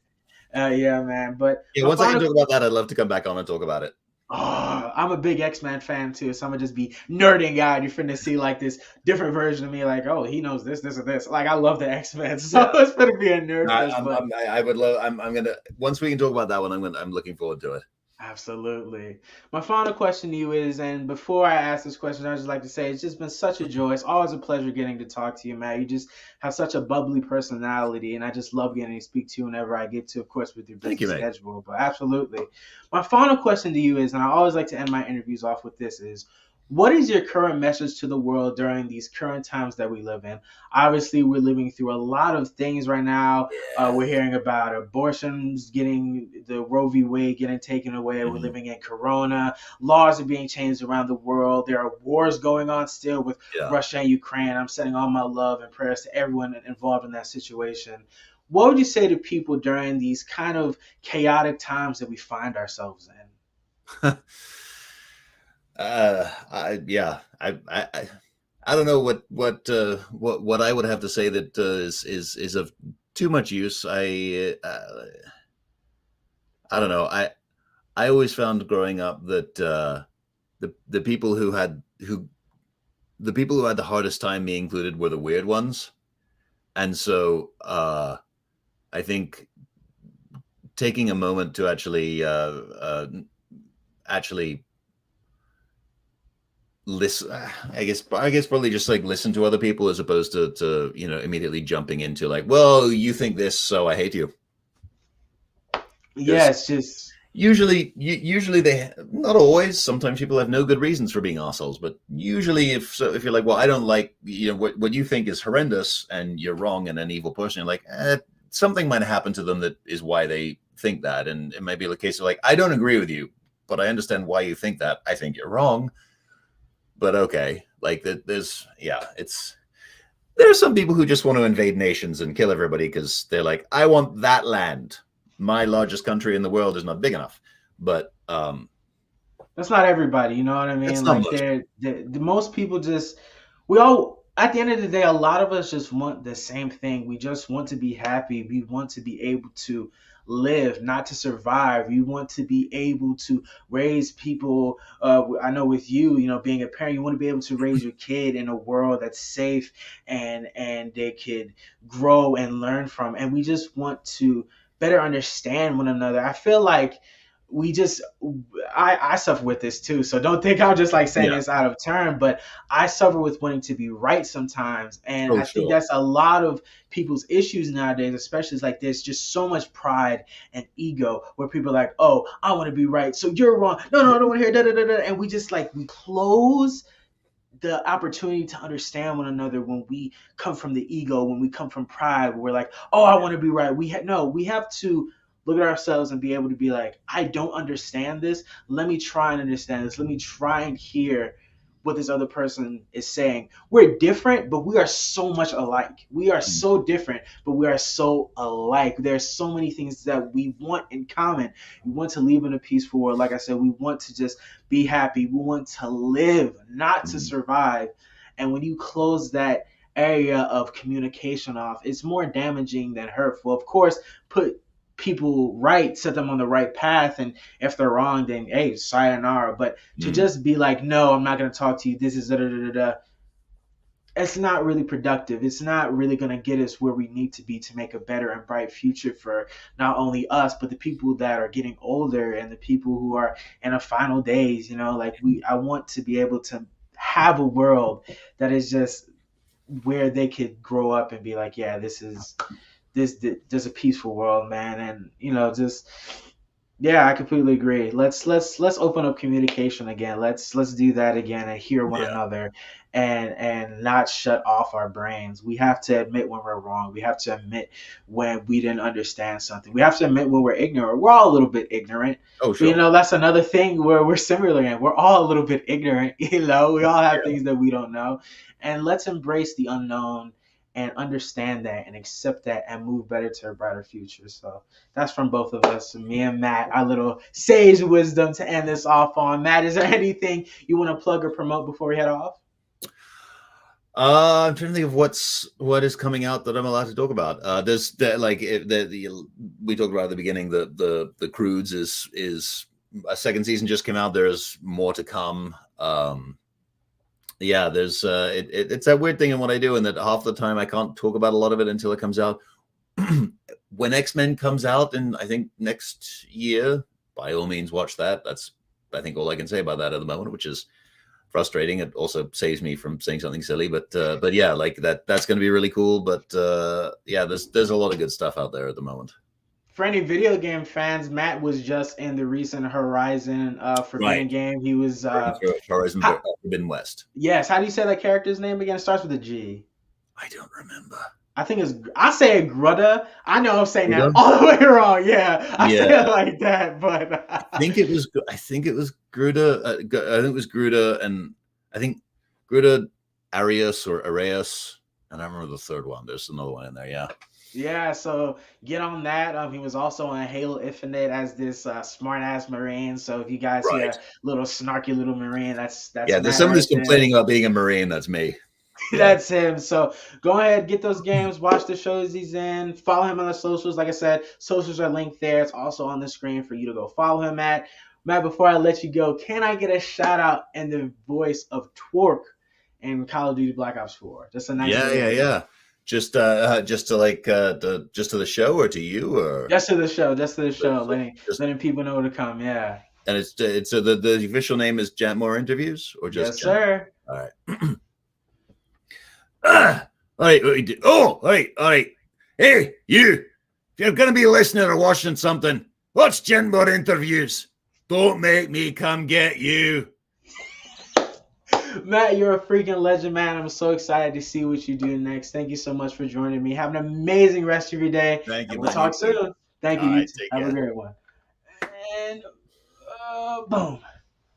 Yeah, man. But yeah, once I can talk about that, I'd love to come back on and talk about it. Oh, I'm a big X-Men fan too, so I'm gonna just be nerding out. You're finna see like this different version of me, like, oh, he knows this, this, or this. Like, I love the X-Men, so Yeah. it's gonna be a nerd fest. I would love. I'm gonna once we can talk about that one. I'm looking forward to it. Absolutely. My final question to you is, and before I ask this question, I just like to say it's just been such a joy. It's always a pleasure getting to talk to you, Matt. You just have such a bubbly personality, and I just love getting to speak to you whenever I get to, of course, with your busy schedule. But absolutely. My final question to you is, and I always like to end my interviews off with this, is what is your current message to the world during these current times that we live in? Obviously, we're living through a lot of things right now. We're hearing about abortions getting, the Roe v. Wade getting taken away. Mm-hmm. We're living in Corona. Laws are being changed around the world. There are wars going on still with Russia and Ukraine. I'm sending all my love and prayers to everyone involved in that situation. What would you say to people during these kind of chaotic times that we find ourselves in? I don't know what I would have to say that is of too much use. I don't know. I always found growing up that the people who had the hardest time being included were the weird ones, and so I think taking a moment to actually listen, I guess probably just like listen to other people as opposed to immediately jumping into like, well, you think this, so I hate you. Yes, just usually they, not always, sometimes people have no good reasons for being assholes, but usually if you're like, well, I don't like what you think is horrendous and you're wrong and an evil person, you're like, something might happen to them that is why they think that, and it might be the case of like, I don't agree with you, but I understand why you think that. I think you're wrong. But okay, like there are some people who just want to invade nations and kill everybody because they're like, I want that land. My largest country in the world is not big enough. But that's not everybody, you know what I mean? Like the most people at the end of the day, a lot of us just want the same thing. We just want to be happy. We want to be able to live, not to survive. We want to be able to raise people. I know with you, being a parent, you want to be able to raise your kid in a world that's safe and they could grow and learn from. And we just want to better understand one another. I feel like I suffer with this too. So don't think I'm just like saying this out of turn, but I suffer with wanting to be right sometimes. And I think that's a lot of people's issues nowadays, especially like there's just so much pride and ego where people are like, oh, I want to be right, so you're wrong. No, I don't want to hear da. And we just like, we close the opportunity to understand one another when we come from the ego, when we come from pride, where we're like, oh, I want to be right. We have to look at ourselves and be able to be like, I don't understand this. Let me try and understand this. Let me try and hear what this other person is saying. We're different, but we are so much alike. We are so different, but we are so alike. There are so many things that we want in common. We want to live in a peaceful world. Like I said, we want to just be happy. We want to live, not to survive. And when you close that area of communication off, it's more damaging than hurtful. Of course, put people right, set them on the right path, and if they're wrong, then hey, sayonara. But to just be like, no, I'm not going to talk to you, this is da, it's not really productive. It's not really going to get us where we need to be to make a better and bright future for not only us, but the people that are getting older and the people who are in the final days. I want to be able to have a world that is just where they could grow up and be like, yeah, this a peaceful world, man, and just yeah, I completely agree. Let's open up communication again. Let's do that again and hear one Yeah. another, and not shut off our brains. We have to admit when we're wrong. We have to admit when we didn't understand something. We have to admit when we're ignorant. We're all a little bit ignorant, Oh, but sure. that's another thing where we're similar in. We're all a little bit ignorant. We all have Yeah. things that we don't know, and let's embrace the unknown and understand that and accept that and move better to a brighter future. So that's from both of us, me and Matt, our little sage wisdom to end this off on. Matt, is there anything you want to plug or promote before we head off? I'm trying to think of what is coming out that I'm allowed to talk about. There's like we talked about at the beginning. The Crudes is a second season just came out. There's more to come. Yeah, there's it's that weird thing in what I do, and that half the time I can't talk about a lot of it until it comes out. When X-Men comes out, and I think next year, by all means, watch that. That's I think all I can say about that at the moment, which is frustrating. It also saves me from saying something silly, but yeah, like that's going to be really cool. But yeah, there's a lot of good stuff out there at the moment. For any video game fans, Matt was just in the recent Horizon Forbidden Right. game. He was Horizon how, Forbidden West. yes. How do you say that character's name again? It starts with a G. I don't remember. I think I say it Grudda. I know I'm saying that Gruda? all the way wrong. Yeah, I say Yeah. it like that, but I think it was Gruda. I think it was Gruda, and I think Gruda Arius or Arius, and I remember the third one. There's another one in there. Yeah. yeah. So get on that. He was also on Halo Infinite as this smart ass Marine. So if you guys see Right. a little snarky little Marine, that's Yeah. There's Matt somebody right who's there. complaining about being a Marine. That's me. Yeah. That's him. So go ahead, get those games, watch the shows he's in, follow him on the socials. Like I said, socials are linked there. It's also on the screen for you to go follow him at. Matt, before I let you go, can I get a shout out in the voice of Twerk in Call of Duty Black Ops 4? Just a nice Yeah. little Yeah. Yeah. Just to like just to the show or to you or just to the show, just to the show, just letting people know to come. Yeah. and it's so the official name is Jammore Interviews or just Yes, Jammore? sir. All right. All right. All right. All right. Hey, you. If you're going to be listening or watching something, watch Genmore Interviews. Don't make me come get you. Matt, you're a freaking legend, man. I'm so excited to see what you do next. Thank you so much for joining me. Have an amazing rest of your day. Thank you, And we'll man. talk You too. soon. Thank All you. You right. too. Take Have a care. great one. And boom.